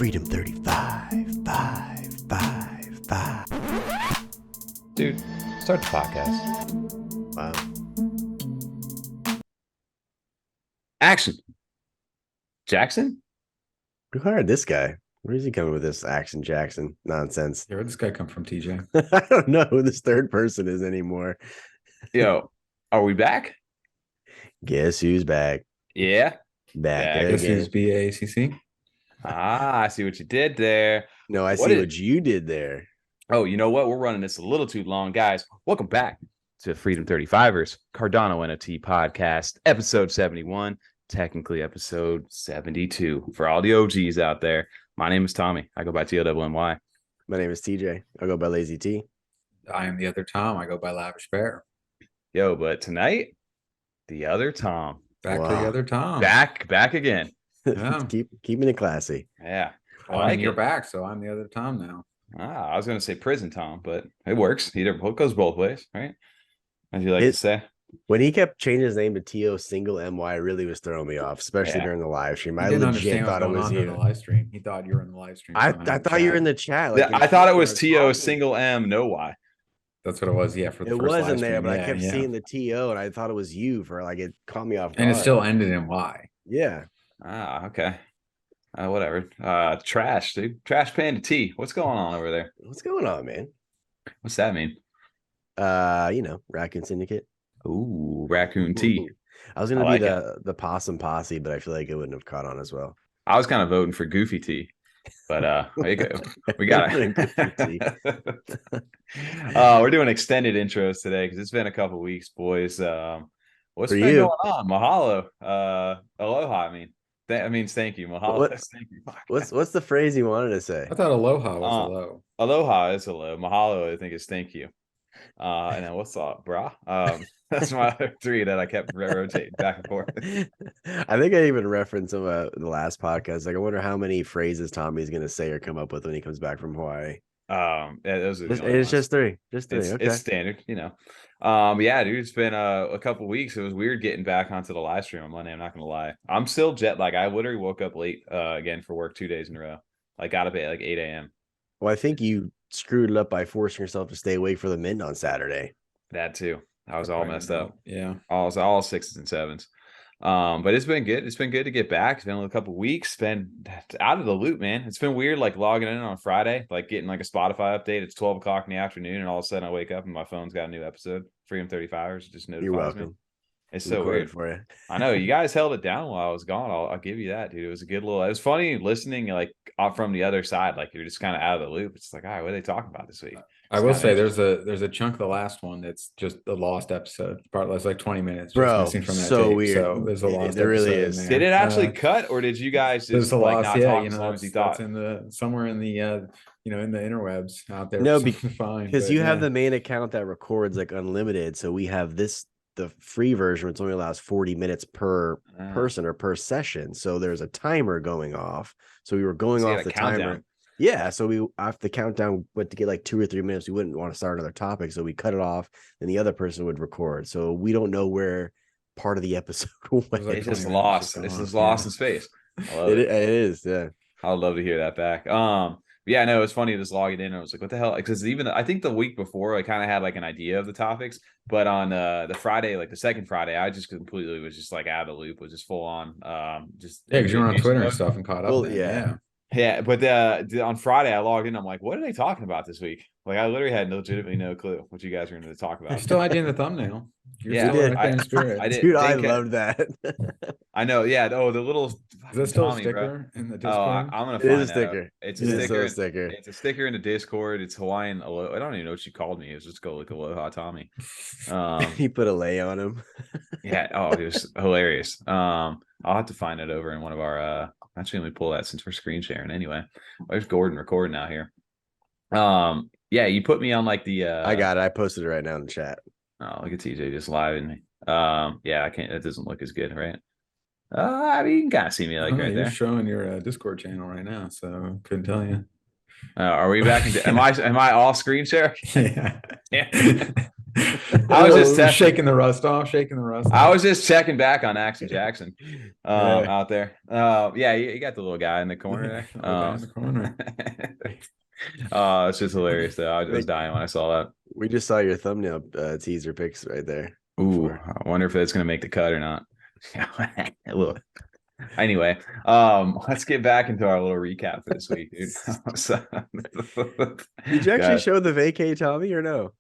Freedom 35, 5, 5, 5. Dude, start the podcast. Wow. Action. Jackson? Who hired this guy? Where is he coming with this Action Jackson nonsense? Where'd this guy come from, TJ? I don't know who this third person is anymore. Yo, are we back? Guess who's back? Yeah. Back Yeah, I guess again. he's BACC. I see what you did there. No, I What see is- what you did there. Oh, you know what? We're running this a little too long, guys. Welcome back to Freedom 35ers, Cardano NFT podcast, episode 71, technically episode 72 for all the OGs out there. My name is Tommy. I go by TOWNY. My name is TJ. I'll go by Lazy T. I am the other Tom. I go by Lavish Bear. Yo, but tonight, the other Tom. Back to Wow. the other Tom. Back again. Yeah. Keeping it classy. Yeah. Well, I like you're it. back, so I'm the other Tom now. I was going to say prison Tom, but it works. Either it goes both ways, right? As you like to say. When he kept changing his name to TO single MY, it really was throwing me off, especially Yeah. during the live stream. He I didn't legit understand thought what's it going was on in the you. live stream. He thought you were in the live stream. I somehow thought you were in the chat. Yeah, Like, I thought it was was TO talking. single M, no Y. That's what it was. Yeah, for the It first live wasn't there, stream. but I Yeah, kept yeah. seeing the TO and I thought it was you for like it caught me off guard. And it still ended in Y. Yeah. Okay. Whatever. Trash, dude. Trash Panda T. What's going on over there? What's going on, man? What's that mean? Raccoon Syndicate. Ooh, Raccoon T. Ooh. I was gonna I be like the possum posse, but I feel like it wouldn't have caught on as well. I was kind of voting for Goofy T, but there you go. We got it. We're doing extended intros today because it's been a couple weeks, boys. What's For been you. going on? Mahalo. Aloha. I mean, that means thank you. Mahalo. What- Thank you. What's the phrase you wanted to say? I thought Aloha was hello. Aloha is hello. Mahalo, I think, is thank you. And then what's up, brah? That's my other three that I kept rotating back and forth. I think I even referenced some the last podcast. Like, I wonder how many phrases Tommy's gonna say or come up with when he comes back from Hawaii. Yeah, those are the only It's ones. just three. Just three. Okay. It's standard, you know. Yeah, dude, it's been a couple weeks. It was weird getting back onto the live stream on Monday. I'm not gonna lie. I'm still jet lag. I literally woke up late again for work 2 days in a row. Like got up at like 8 a.m. Well, I think you screwed it up by forcing yourself to stay awake for the mint on Saturday. That too. I was all messed up. Yeah. All sixes and sevens. But it's been good. It's been good to get back. It's been a couple weeks. Been out of the loop, man. It's been weird, like logging in on Friday, like getting like a Spotify update. It's 12 o'clock in the afternoon, and all of a sudden I wake up and my phone's got a new episode. Freedom 35ers just notifies You're me. welcome. It's so Recorded weird. for you. I know you guys held it down while I was gone. I'll give you that, dude. It was a good little. It was funny listening, like from the other side, like you're just kind of out of the loop. It's like, all right, what are they talking about this week? I It's will kinda say there's a chunk of the last one that's just the lost episode. Part that's like 20 minutes. just Bro, missing from that so tape. weird. So there's a lost There really episode in is. there. Did it actually cut, or did you guys There's just a like lost, not yeah. talk You as know, long as you that's thought? in the somewhere in the in the interwebs out there. No, fine Because but you have yeah. the main account that records like unlimited. So we have the free version, which only allows 40 minutes per person or per session. So there's a timer going off. So we were going So you off had a the timer. countdown. Yeah. So we after the countdown went to get like 2 or 3 minutes. We wouldn't want to start another topic. So we cut it off, and the other person would record. So we don't know where part of the episode went. like It's just 20 minutes lost. or It's so, just yeah. lost in space. I love It it. is, yeah. I'd love to hear that back. Yeah, no, it's funny just logging in. I was like, what the hell? Because even I think the week before I kind of had like an idea of the topics, but on the Friday, like the second Friday, I just completely was just like out of the loop, was just full on. Just Yeah, because you were on Twitter and mode. stuff and caught up. Well, then, yeah. Yeah, but on Friday I logged in. I'm like, what are they talking about this week? Like I literally had legitimately no clue what you guys were going to talk You about. still had you in the thumbnail. You're Yeah, still did. right there in spirit. I did. Dude, I Degen- love that. I know. Yeah. Oh, the little. Is that still Tommy, a bro. sticker in the Oh, Discord? I'm gonna It find is a that out. sticker. It's It a is sticker. a sticker. It's a sticker in the Discord. It's Hawaiian. I don't even know what she called me. It was just go like Aloha Tommy. He put a lay on him. Yeah. Oh, it was hilarious. I'll have to find it over in one of our. Actually, let me pull that since we're screen sharing anyway. There's Gordon recording out here. Yeah, you put me on like the. I got it. I posted it right now in the chat. Oh, look at TJ just live in me. Yeah, I can't. That doesn't look as good, right? I mean, you can kind of see me like right you're there. showing your Discord channel right now, so couldn't tell you. Are we back? Am I all screen share? Yeah. Yeah. I was just testing. shaking the rust off. I was just checking back on Action Jackson Yeah. out there. Yeah, you got the little guy in the corner there. Little guy in the corner. It's just hilarious though. I was dying when I saw that. We just saw your thumbnail teaser pics right there. Ooh, I wonder if it's gonna make the cut or not. Look. Anyway, let's get back into our little recap for this week, dude. Did you actually show the vacay Tommy or no?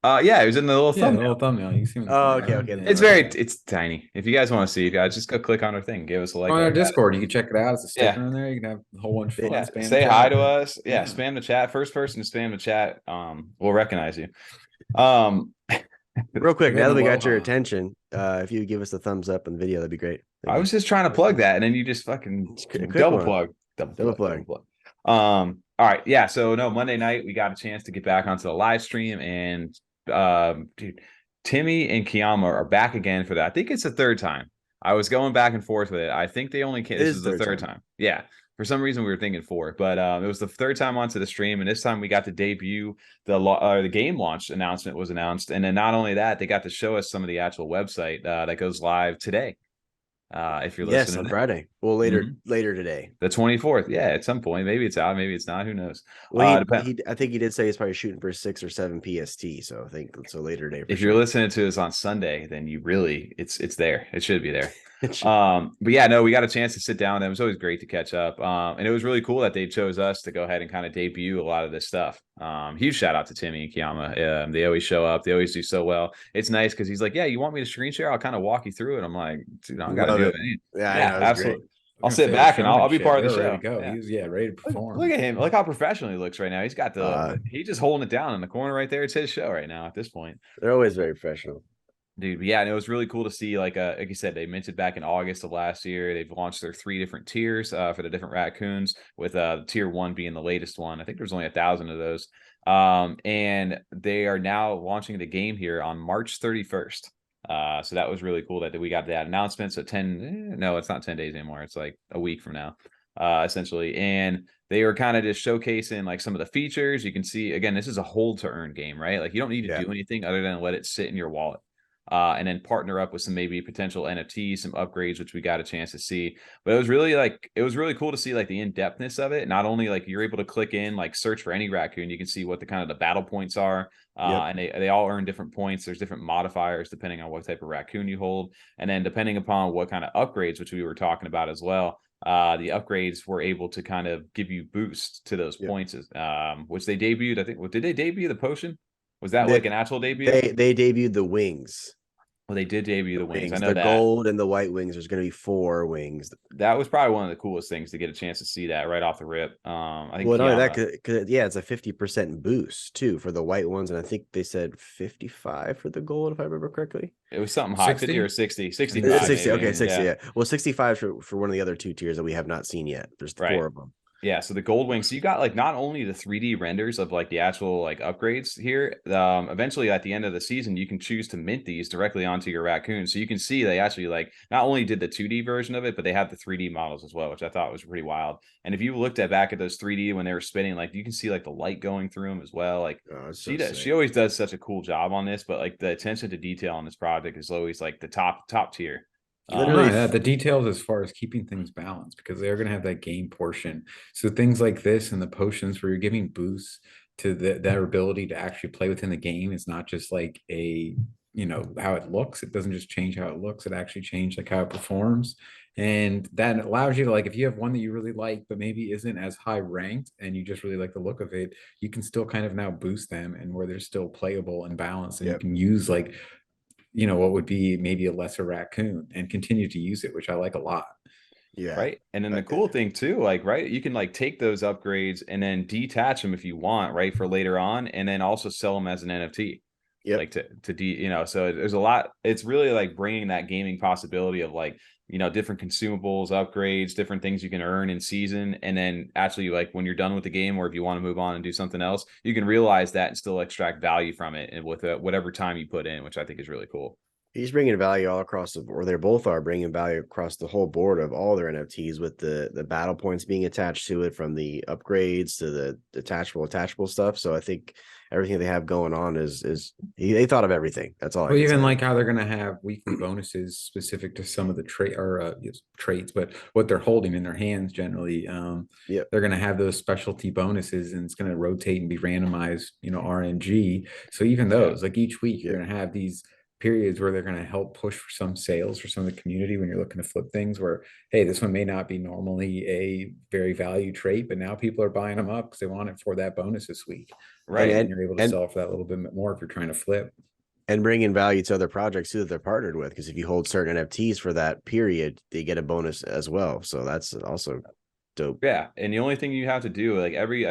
Yeah, it was in the little thumbnail. The little thumbnail. You see. Okay. It's tiny. If you guys want to see it, guys, just go click on our thing. Give us a like. On our Discord, you can check it out. It's a sticker in there. You can have a whole bunch of fun. Yeah. Say hi to us. Yeah, spam the chat. First person to spam the chat, we'll recognize you. Real quick, now that we got your attention, if you give us a thumbs up on the video, that'd be great. I was just trying to plug that, and then you just fucking double plug. All right, yeah. So no, Monday night we got a chance to get back onto the live stream, and dude, Timmy and Kiyama are back again for that. I think it's the third time. I was going back and forth with it. I think they only came. This is the third time. Yeah. For some reason, we were thinking 4, but it was the third time onto the stream, and this time we got to debut the game launch announcement was announced, and then not only that, they got to show us some of the actual website that goes live today. If you're listening, on Friday. Well, later today, the 24th. Yeah, at some point, maybe it's out, maybe it's not. Who knows? Well, I think he did say he's probably shooting for 6 or 7 PST. So I think it's a later day. If you're listening to this on Sunday, then you really it's there. It should be there. But yeah, no, we got a chance to sit down. It was always great to catch up. And it was really cool that they chose us to go ahead and kind of debut a lot of this stuff. Huge shout out to Timmy and Kiyama. They always show up. They always do so well. It's nice because he's like, yeah, you want me to screen share? I'll kind of walk you through it. I'm like, dude, I don't got to do it. Yeah, absolutely. I'll sit back and I'll be part of the show. He's ready to perform. Look at him. Look how professional he looks right now. He's got he's just holding it down in the corner right there. It's his show right now at this point. They're always very professional. Dude, yeah, and it was really cool to see, like you said, they minted back in August of last year. They've launched their 3 different tiers for the different raccoons, with tier 1 being the latest one. I think there's only 1,000 of those. And they are now launching the game here on March 31st. So that was really cool that we got that announcement. So no, it's not 10 days anymore. It's like a week from now, essentially. And they were kind of just showcasing like some of the features. You can see, again, this is a hold to earn game, right? Like you don't need to do anything other than let it sit in your wallet. And then partner up with some maybe potential NFTs, some upgrades, which we got a chance to see. But it was really cool to see like the in-depthness of it. Not only like you're able to click in, like search for any raccoon, you can see what the kind of the battle points are. And they all earn different points. There's different modifiers depending on what type of raccoon you hold. And then depending upon what kind of upgrades, which we were talking about as well, the upgrades were able to kind of give you boosts to those points, which they debuted. I think, did they debut the potion? Was that like an actual debut? They debuted the wings. Well, they did debut the wings. I know the that. Gold and the white wings. There's going to be 4 wings. That was probably one of the coolest things to get a chance to see that right off the rip. I think. Well, not that, cause, it's a 50% boost too for the white ones, and I think they said 55 for the gold, if I remember correctly. It was something high, 50 or 60, 65. 60. Okay, 60. Yeah. Well, 65 for one of the other 2 tiers that we have not seen yet. There's 4 of them. Yeah, so the gold wing. So you got like not only the 3D renders of like the actual like upgrades here. Eventually at the end of the season, you can choose to mint these directly onto your raccoon. So you can see they actually like not only did the 2D version of it, but they have the 3D models as well, which I thought was pretty wild. And if you looked back at those 3D when they were spinning, like you can see like the light going through them as well. Like she always does such a cool job on this, but like the attention to detail on this project is always like the top tier. The details as far as keeping things balanced, because they're going to have that game portion. So things like this and the potions where you're giving boosts to their ability to actually play within the game. It's not just like how it looks. It doesn't just change how it looks. It actually changes like how it performs. And that allows you to, like, if you have one that you really like, but maybe isn't as high ranked and you just really like the look of it, you can still kind of now boost them and where they're still playable and balanced. And you can use like, what would be maybe a lesser raccoon and continue to use it, which I like a lot. Yeah. Right. And then the cool thing too, like, right, you can like take those upgrades and then detach them if you want, right, for later on, and then also sell them as an NFT. Yeah. Like so there's a lot. It's really like bringing that gaming possibility of like, different consumables, upgrades, different things you can earn in season. And then actually like when you're done with the game, or if you want to move on and do something else, you can realize that and still extract value from it. And with whatever time you put in, which I think is really cool. He's bringing value all across the board. They both are bringing value across the whole board of all their NFTs, with the battle points being attached to it, from the upgrades to the attachable stuff. So I think everything they have going on is they thought of everything. That's all. Well, I can even say. like how they're going to have weekly bonuses specific to some of the traits, but what they're holding in their hands generally. Yep. They're going to have those specialty bonuses, and it's going to rotate and be randomized, RNG. So even those, like each week, you're going to have these periods where they're going to help push for some sales for some of the community when you're looking to flip things where, hey, this one may not be normally a very value trait, but now people are buying them up because they want it for that bonus this week. Right. And you're able to sell for that little bit more if you're trying to flip. And bring in value to other projects too that they're partnered with, because if you hold certain NFTs for that period, they get a bonus as well. So that's also dope. Yeah, and the only thing you have to do, like every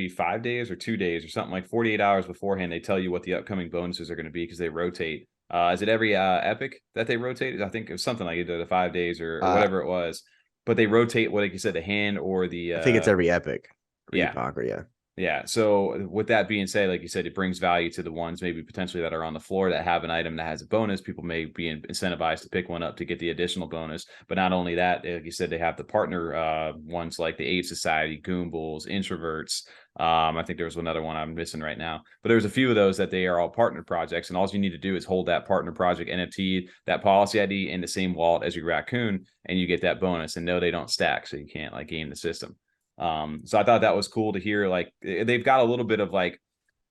5 days or 2 days or something, like 48 hours beforehand, they tell you what the upcoming bonuses are going to be because they rotate. Is it every epic that they rotate? I think it was something like either the 5 days or whatever it was, but they rotate what, like you said, the hand or the. I think it's every epic. Yeah. Epoch, or yeah. Yeah. So with that being said, like you said, it brings value to the ones maybe potentially that are on the floor that have an item that has a bonus. People may be incentivized to pick one up to get the additional bonus. But not only that, like you said, they have the partner ones like the Ape Society, Goombulls, Introverts. I think there was another one I'm missing right now, but there's a few of those that they are all partner projects. And all you need to do is hold that partner project NFT, that policy ID in the same wallet as your Raccoon, and you get that bonus. And no, they don't stack. So you can't like game the system. So I thought that was cool to hear. Like they've got a little bit of like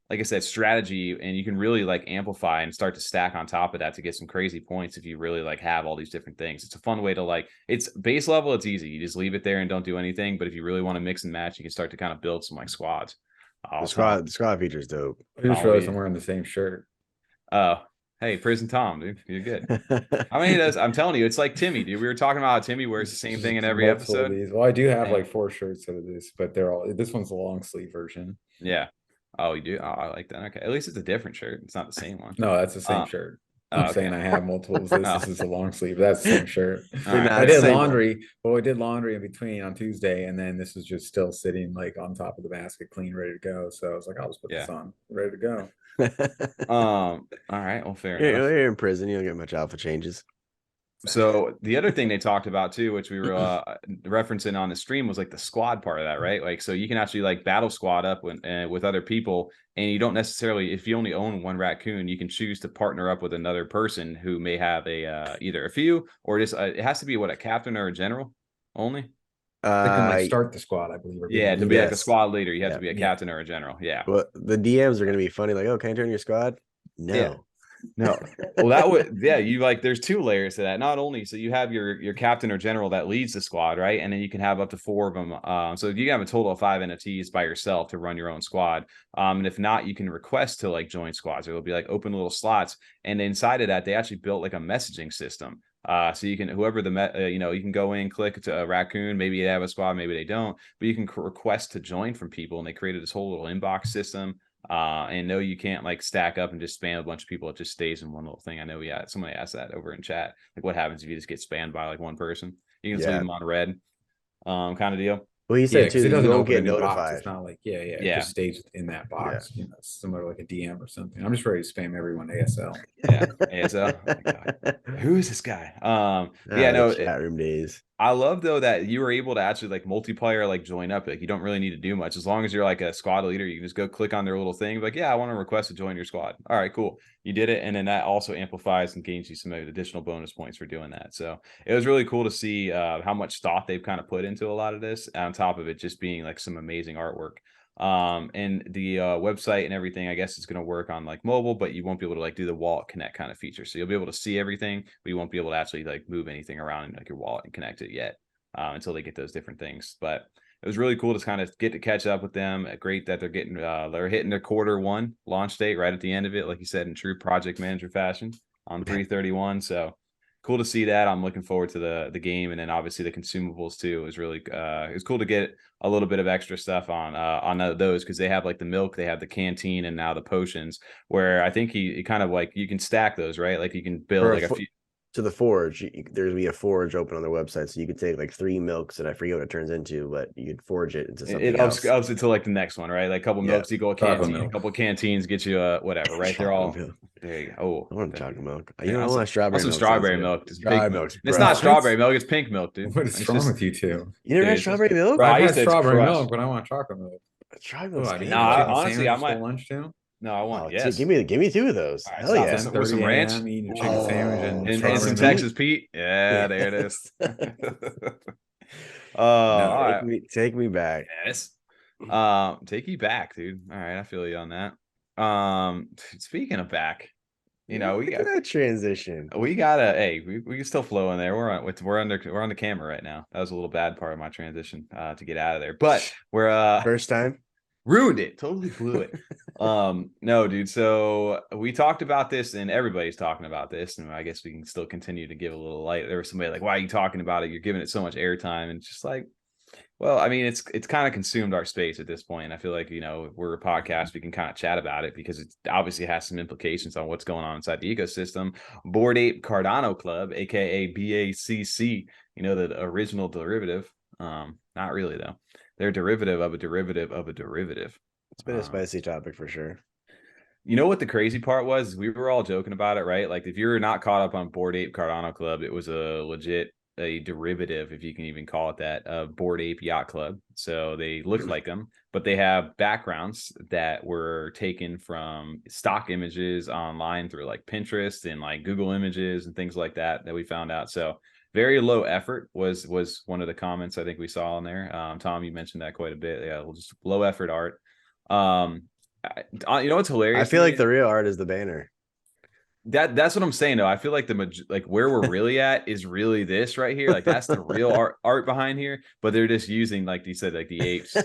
I said, strategy, and you can really like amplify and start to stack on top of that to get some crazy points if you really like have all these different things. It's a fun way to like, it's base level, it's easy. You just leave it there and don't do anything. But if you really want to mix and match, you can start to kind of build some like squads. The squad feature is dope. I just realized I'm wearing the same shirt. Hey, Prison Tom, dude, you're good. I mean, I'm telling you, it's like Timmy, dude. We were talking about how Timmy wears the same thing in every episode. Well, I do have like 4 shirts out of this, but this one's the long sleeve version. Yeah. Oh, you do? Oh, I like that. Okay. At least it's a different shirt. It's not the same one. No, that's the same shirt. I'm saying I have multiples. This is a long sleeve. That's the same shirt. I did laundry. Well, I did laundry in between on Tuesday, and then this was just still sitting like on top of the basket, clean, ready to go. So I was like, I'll just put this on, ready to go. All right. Well, fair enough. You're in prison. You don't get much alpha changes. So the other thing they talked about too, which we were referencing on the stream, was like the squad part of that, right? Like, so you can actually like battle squad up with other people, and you don't necessarily, if you only own one Raccoon, you can choose to partner up with another person who may have a either a few or just it has to be a captain or a general only. They can like start the squad, I believe. Yeah, to be like a squad leader, you have to be a captain or a general. Yeah. Well, the DMs are going to be funny. Like, oh, can I join your squad? No. Yeah. No. Well, that would, you like, there's 2 layers to that. Not only, so you have your captain or general that leads the squad, right? And then you can have up to 4 of them. So you can have a total of 5 NFTs by yourself to run your own squad. And if not, you can request to like join squads. It'll be like open little slots. And inside of that, they actually built like a messaging system. So you can, whoever you can go in, click to a Raccoon, maybe they have a squad, maybe they don't, but you can request to join from people. And they created this whole little inbox system. And no, you can't like stack up and just spam a bunch of people. It just stays in one little thing. I know somebody asked that over in chat. Like, what happens if you just get spammed by like one person? You can just leave them on red, kind of deal. Well, he said too, it doesn't get notified. Box. It's not like it just stays in that box. Similar to like a DM or something. I'm just ready to spam everyone ASL. Yeah, ASL. Oh my God. Who is this guy? Chat room days. I love though that you were able to actually like multiplayer, like join up. Like you don't really need to do much as long as you're like a squad leader. You can just go click on their little thing, like, yeah, I want to request to join your squad. All right, cool. You did it, and then that also amplifies and gains you some additional bonus points for doing that. So it was really cool to see how much thought they've kind of put into a lot of this. On top of it just being like some amazing artwork. And the website and everything, I guess it's going to work on like mobile, but you won't be able to like do the wallet connect kind of feature. So you'll be able to see everything, but you won't be able to actually like move anything around in like your wallet and connect it yet until they get those different things. But it was really cool to kind of get to catch up with them. Great that they're getting they're hitting their Q1 launch date right at the end of it, like you said, in true project manager fashion on 3/31. So cool to see that. I'm looking forward to the game, and then obviously the consumables too. It was really it's cool to get a little bit of extra stuff on those, because they have like the milk, they have the canteen, and now the potions, where I think he kind of like you can stack those, right? Like you can build like a few. to the forge. There's be a forge open on their website, so you could take like 3 milks, and I forget what it turns into, but you could forge it into something It else. ups it to like the next one, right? Like a couple milks equal a Chocolate canteen, a milk. couple canteens get you whatever, right? They're all Chocolate milk. there. You go. I Oh, want chocolate milk. You yeah, know, I also- want strawberry also milk. strawberry sounds good. milk. Just Strawberry pink milk. milk. It's Bro. not What? strawberry milk. It's pink milk, dude. What is It's wrong just- with you two? You never Dude, had it's just- strawberry milk? Bro, I I've used had to- it's strawberry crushed. milk, but I want chocolate milk. Strawberry Oh, milk's I mean, good. Nah, chicken honestly, I sandwiches might- for lunch too. No, I want Oh, yes. give me 2 of those. All right, Hell stop yeah. this. With some 10:30 ranch? a.m. eating a chicken sandwich and And strawberry some milk. Texas Pete. Yeah, there it is. All right. Take me back. Yes. Take you back, dude. All right, I feel you on that. Speaking of back, you know, Look at that transition. we gotta we can still flow in there. We're on the camera right now. That was a little bad part of my transition to get out of there. But we're First time. ruined it, totally blew it. No, dude. So we talked about this, and everybody's talking about this, and I guess we can still continue to give a little light. There was somebody like, why are you talking about it? You're giving it so much airtime, and it's just like, well, I mean, it's kind of consumed our space at this point. I feel like, you know, we're a podcast, we can kind of chat about it because it obviously has some implications on what's going on inside the ecosystem. Bored Ape Cardano Club, aka BACC, you know, the original derivative. Not really though. They're a derivative of a derivative of a derivative. It's been a spicy topic for sure. You know what the crazy part was? We were all joking about it, right? Like if you're not caught up on Bored Ape Cardano Club, it was a derivative, if you can even call it that, of Bored Ape Yacht Club. So they look like them, but they have backgrounds that were taken from stock images online through like Pinterest and like Google Images and things like that we found out. So very low effort was one of the comments I think we saw on there. Tom, you mentioned that quite a bit. Yeah, just low effort art. You know what's hilarious? I feel like the real art is the banner. That's what I'm saying though. I feel like where we're really at is really this right here. Like that's the real art behind here, but they're just using, like you said, like the apes.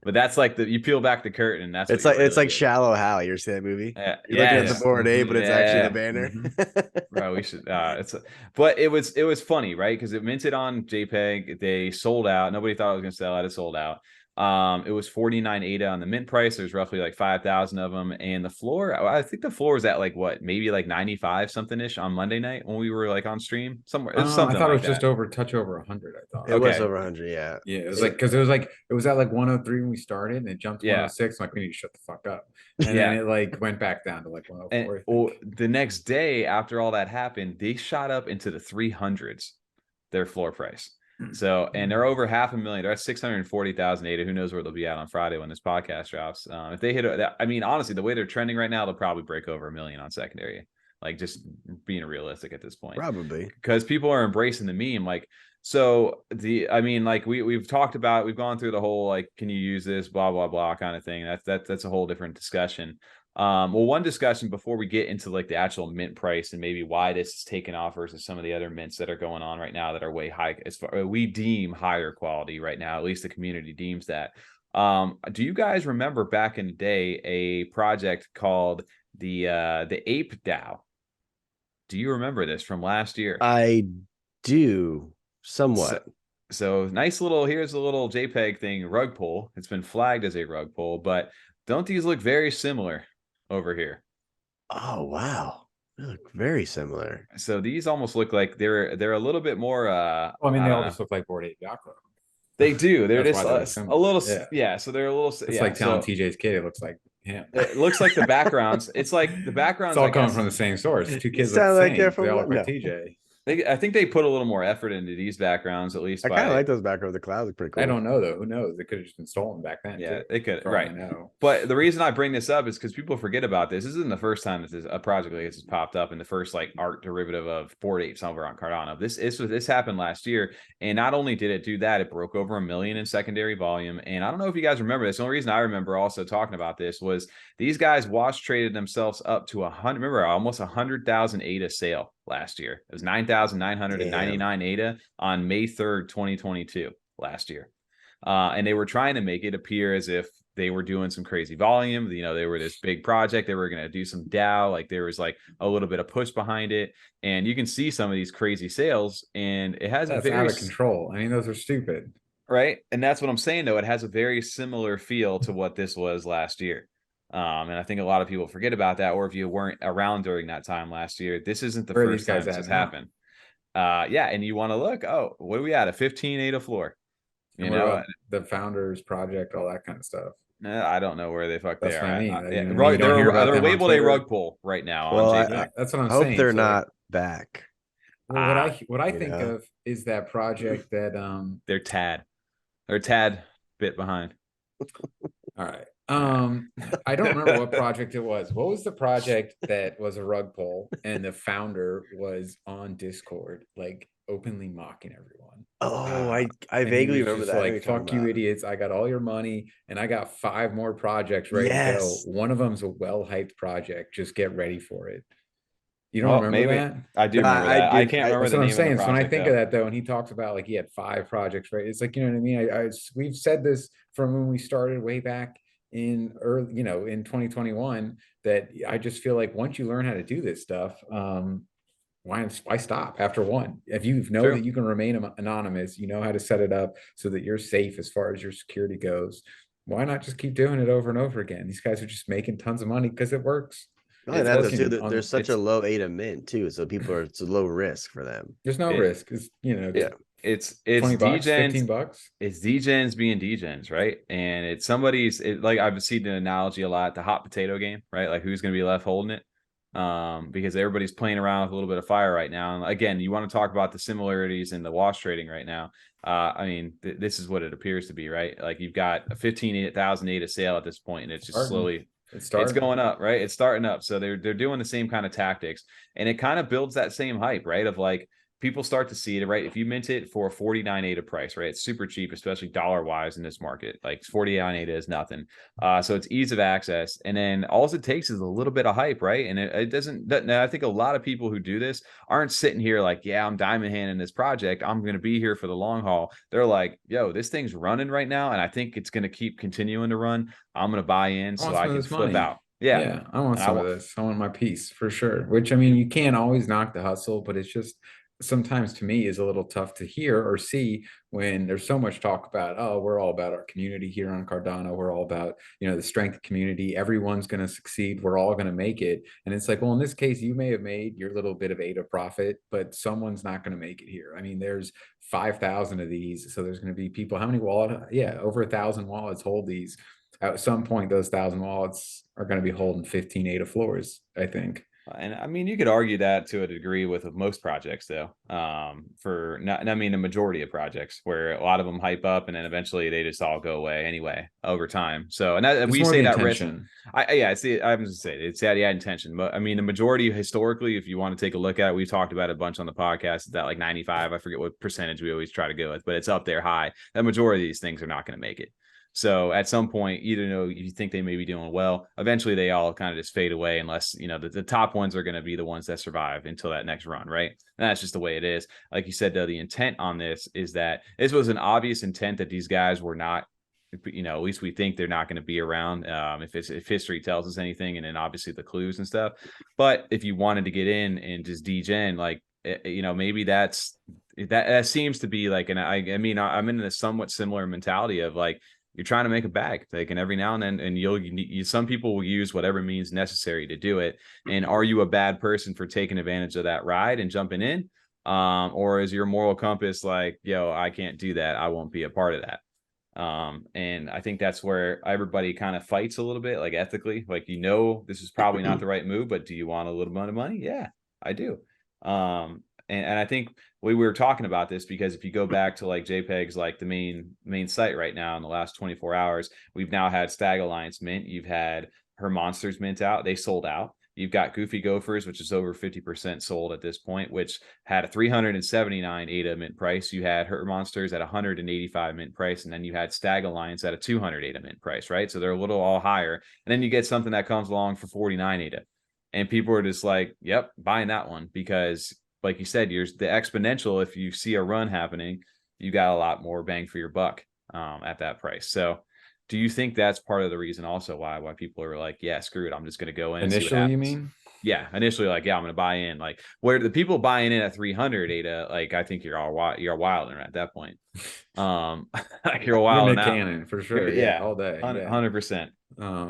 But that's like you peel back the curtain and that's It's like Shallow Hal. You ever see that movie? You're looking at the Bored Ape, but it's actually the banner. Bro, we should but it was funny, right? Because it minted on JPEG, they sold out. Nobody thought it was gonna sell out, it sold out. It was 49 ADA on the mint price. There's roughly like 5,000 of them, and the floor, I think the floor was at like what, maybe like 95 something ish on Monday night when we were like on stream somewhere. I thought like it was just over 100. I thought It was over 100. Yeah. Yeah, it was like because it was at like 103 when we started, and it jumped to 106. I'm like, we need to shut the fuck up, and then it like went back down to like 104. And the next day after all that happened, they shot up into the 300s, their floor price. So, and they're over 500,000. They're at 640,000 ADA. Who knows where they'll be at on Friday when this podcast drops? If they hit that, I mean, honestly, the way they're trending right now, they'll probably break over 1 million on secondary. Like, just being realistic at this point, Probably because people are embracing the meme. Like, so I mean, like we've talked about, we've gone through the whole like, can you use this, blah blah blah kind of thing. That's a whole different discussion. Well, one discussion before we get into like the actual mint price and maybe why this is taking off versus some of the other mints that are going on right now that are way high, as far we deem higher quality right now, at least the community deems that. Do you guys remember back in the day a project called the Ape DAO? Do you remember this from last year? I do somewhat. So nice little, here's a little JPEG thing, rug pull. It's been flagged as a rug pull, but don't these look very similar over here? Oh wow, they look very similar. So these almost look like they're a little bit more well, I mean, they all just look like Bored Ape Yacht Club. They do. They're just a little yeah. So they're a little. It's like telling TJ's kid it looks like him. It looks like the backgrounds. It's like the backgrounds. It's all coming from the same source. Two kids sound look like the they're same. from They all look like no. TJ. I think they put a little more effort into these backgrounds, at least. I kind of like those backgrounds. The clouds look pretty cool. I don't know though. Who knows? They could have just been stolen back then. Yeah, too, they could. for all Right. I know. But the reason I bring this up is because people forget about this. This isn't the first time that a project like this has popped up in the first like art derivative of Bored Apes over on Cardano. This happened last year, and not only did it do that, it broke over 1 million in secondary volume. And I don't know if you guys remember this. The only reason I remember also talking about this was these guys wash traded themselves up to 100. Remember, almost 100,000 ADA sale last year. It was 9,999 ADA on May 3rd, 2022 last year. And they were trying to make it appear as if they were doing some crazy volume. You know, they were this big project. They were going to do some DAO. Like there was like a little bit of push behind it. And you can see some of these crazy sales, and it has That's out of control. I mean, those are stupid. Right. And that's what I'm saying, though. It has a very similar feel to what this was last year. And I think a lot of people forget about that, or if you weren't around during that time last year, this isn't the Where are first these guys time this at has now? happened. Yeah, and you want to look, oh, what are we at? A 15 ADA floor. You And what know, about the founders project, all that kind of stuff? I don't know where they fuck they That's are what I at. mean. Yeah, You know what I mean? You don't hear about they're them on labeled a Twitter. rug pull right now on Well, JPEG. Yeah, that's what I'm hope saying. they're So, not back. well, what I You think know? of is that project that They're a tad bit behind. all right. I don't remember what project it was. What was the project that was a rug pull and the founder was on Discord, like openly mocking everyone? Oh, I And he vaguely was remember just that. I know like, what you're talking fuck you about. idiots. I got all your money and I got 5 more projects ready to go. Yes. One of them's a well-hyped project. Just get ready for it. You don't Well, remember maybe that? I do No, remember I that. I did. can't remember That's the what I'm name of the saying. So when I project think though. of that though, and he talks about like he had 5 projects, right? It's like, you know what I mean? We've said this from when we started way back in early, you know, in 2021, that I just feel like once you learn how to do this stuff, why stop after one? If you know True. that you can remain anonymous, you know how to set it up so that you're safe as far as your security goes. Why not just keep doing it over and over again? These guys are just making tons of money because it works. Not only It's that, though, too, working there's on such a low ADA mint too, so people are it's a low risk for them. there's no It, risk. It's, you know, Yeah, it's $20, Degens. $15. It's Degens being Degens, right? And it's like I've seen an analogy a lot, the hot potato game, right? Like who's going to be left holding it? Because everybody's playing around with a little bit of fire right now. And again, you want to talk about the similarities in the wash trading right now. I mean, this is what it appears to be, right? Like you've got a 15,000 ADA sale at this point, and it's just slowly it's going up, right? It's starting up. So they're doing the same kind of tactics, and it kind of builds that same hype, right? Of like people start to see it, right? If you mint it for a 49 ADA price, right? It's super cheap, especially dollar wise in this market. Like 49 ADA is nothing. So it's ease of access. And then all it takes is a little bit of hype, right? And it doesn't, I think a lot of people who do this aren't sitting here like, yeah, I'm diamond handing this project. I'm going to be here for the long haul. They're like, yo, this thing's running right now. And I think it's going to keep continuing to run. I'm going to buy in so I can flip out. Yeah, I want some of this. I want my piece for sure. Which, I mean, you can't always knock the hustle, but it's just sometimes to me is a little tough to hear or see when there's so much talk about, oh, we're all about our community here on Cardano. We're all about, you know, the strength community. Everyone's going to succeed. We're all going to make it. And it's like, well, in this case, you may have made your little bit of ADA profit, but someone's not going to make it here. I mean, there's 5,000 of these. So there's going to be people, how many wallets? Yeah, over 1,000 wallets hold these. At some point, those 1,000 wallets are going to be holding 15 ADA floors, I think. And I mean, you could argue that to a degree with most projects, though. For not, I mean, a majority of projects where a lot of them hype up and then eventually they just all go away anyway over time. So, and that, we say that intention. risk. I see. I'm just saying it's yeah, intention, but I mean, the majority historically, if you want to take a look at it, we've talked about it a bunch on the podcast. That like 95, I forget what percentage we always try to go with, but it's up there high. The majority of these things are not going to make it. So at some point, either know you think they may be doing well, eventually they all kind of just fade away unless, you know, the top ones are going to be the ones that survive until that next run, right? And that's just the way it is. Like you said, though, the intent on this is that this was an obvious intent that these guys were not, you know, at least we think they're not going to be around if history tells us anything, and then obviously the clues and stuff. But if you wanted to get in and just degen, like, you know, maybe that seems to be like, and I mean, I'm in a somewhat similar mentality of like, you're trying to make a bag, like, and every now and then, and some people will use whatever means necessary to do it. And are you a bad person for taking advantage of that ride and jumping in? Or is your moral compass like, yo, I can't do that. I won't be a part of that. And I think that's where everybody kind of fights a little bit, like ethically, like, you know, this is probably not the right move, but do you want a little bit of money? Yeah, I do. And I think we were talking about this because if you go back to like JPEG's, like the main site right now in the last 24 hours, we've now had Stag Alliance mint. You've had her Monsters mint out. They sold out. You've got Goofy Gophers, which is over 50% sold at this point, which had a 379 ADA mint price. You had her Monsters at 185 mint price, and then you had Stag Alliance at a 200 ADA mint price, right? So they're a little all higher. And then you get something that comes along for 49 ADA. And people are just like, yep, buying that one because, like you said, you're the exponential. If you see a run happening, you got a lot more bang for your buck at that price. So do you think that's part of the reason also why people are like, yeah, screw it, I'm just going to go in initially, and see what you happens? mean? Yeah, initially, like, yeah, I'm gonna buy in. Like, where the people buying in at 300, Ada, like, I think you're wilding at that point. Like, you're You're wilding Nick out. Cannon for sure. Yeah, all day. Yeah. 100%.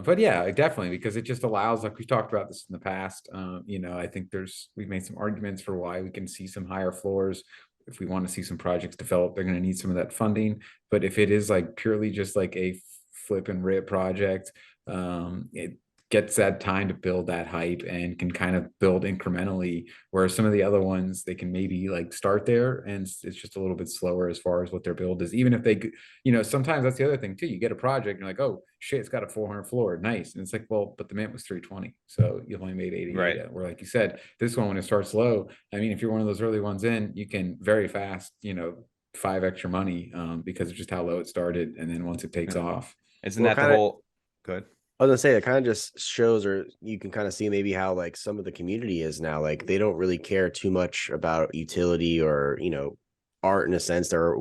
But yeah, definitely, because it just allows, like we've talked about this in the past. You know, I think we've made some arguments for why we can see some higher floors. If we want to see some projects develop, they're going to need some of that funding. But if it is like purely just like a flip and rip project, it gets that time to build that hype and can kind of build incrementally, whereas some of the other ones, they can maybe like start there and it's just a little bit slower as far as what their build is. Even if they, you know, sometimes that's the other thing too. You get a project, you're like, oh shit, it's got a 400 floor, nice. And it's like, well, but the mint was 320, so you only made 80. Right. Where, like you said, this one, when it starts low, I mean, if you're one of those early ones in, you can very fast, you know, 5x your money, because of just how low it started. And then once it takes off, isn't that the whole good? I was gonna say, it kind of just shows, or you can kind of see maybe how like some of the community is now. Like, they don't really care too much about utility or, you know, art in a sense, or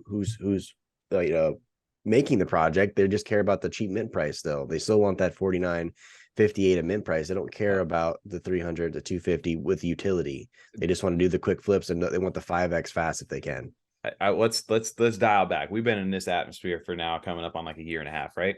who's you know, making the project. They just care about the cheap mint price. Though they still want that 49.58 a mint price. They don't care about the 300 to 250 with utility. They just want to do the quick flips, and they want the 5x fast if they can. Let's dial back. We've been in this atmosphere for now coming up on like a year and a half, right?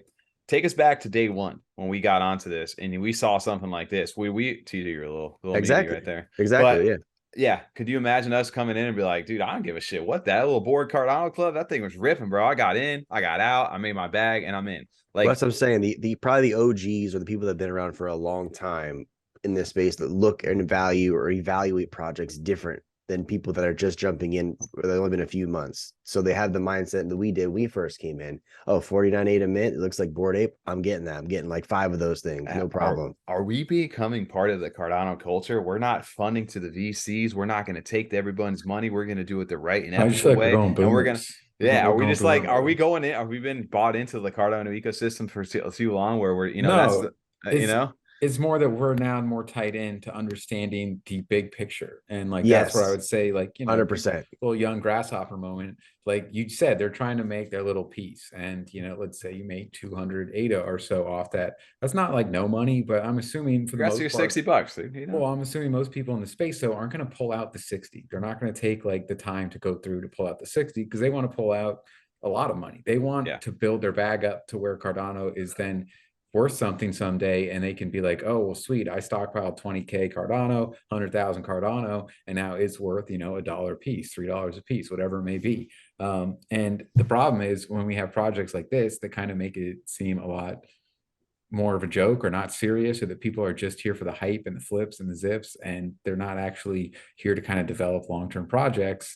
Take us back to day one when we got onto this and we saw something like this. We TJ, you're a little exactly right there. Exactly. But, yeah. Could you imagine us coming in and be like, dude, I don't give a shit what that little board Cardano club, that thing was ripping, bro. I got in, I got out, I made my bag, and I'm in. Like, well, that's what I'm saying. The probably the OGs, or the people that have been around for a long time in this space, that look and value or evaluate projects different than people that are just jumping in. They've only been a few months, so they have the mindset that we did when we first came in. Oh, 49.8 a mint, it looks like Bored Ape. I'm getting that. I'm getting like 5 of those things, no problem. Are we becoming part of the Cardano culture? We're not funding to the VCs. We're not going to take everyone's money. We're going to do it the right and ethical way. And we're going to, yeah. Are we just like, are we going in? Are we been bought into the Cardano ecosystem for too long, where we're, you know, no, that's you know. It's more that we're now more tied into understanding the big picture. And like, Yes. that's where I would say, like, you know, 100%. little young grasshopper moment. Like you said, they're trying to make their little piece. And, you know, let's say you made 200 ADA or so off that. That's not like no money, but I'm assuming for the most part, $60. You know? Well, I'm assuming most people in the space though aren't going to pull out the 60. They're not going to take like the time to go through to pull out the 60, because they want to pull out a lot of money. They want to build their bag up to where Cardano is then worth something someday, and they can be like, oh well, sweet, I stockpiled 20k Cardano, 100,000 Cardano, and now it's worth, you know, $1 a piece, $3 a piece, whatever it may be. And the problem is when we have projects like this that kind of make it seem a lot more of a joke or not serious, or that people are just here for the hype and the flips and the zips, and they're not actually here to kind of develop long-term projects,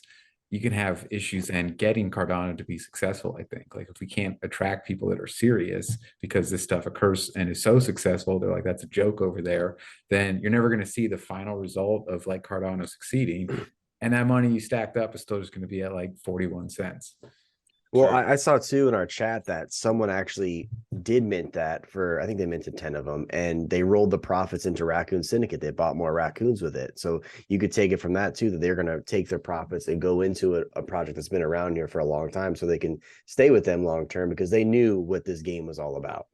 you can have issues and getting Cardano to be successful. I think, like, if we can't attract people that are serious because this stuff occurs and is so successful, they're like, that's a joke over there, then you're never going to see the final result of like Cardano succeeding. And that money you stacked up is still just going to be at like 41 cents. Well, I saw too in our chat that someone actually did mint that for, I think they minted 10 of them, and they rolled the profits into Raccoon Syndicate. They bought more raccoons with it. So you could take it from that too, that they're going to take their profits and go into a project that's been around here for a long time, so they can stay with them long term, because they knew what this game was all about.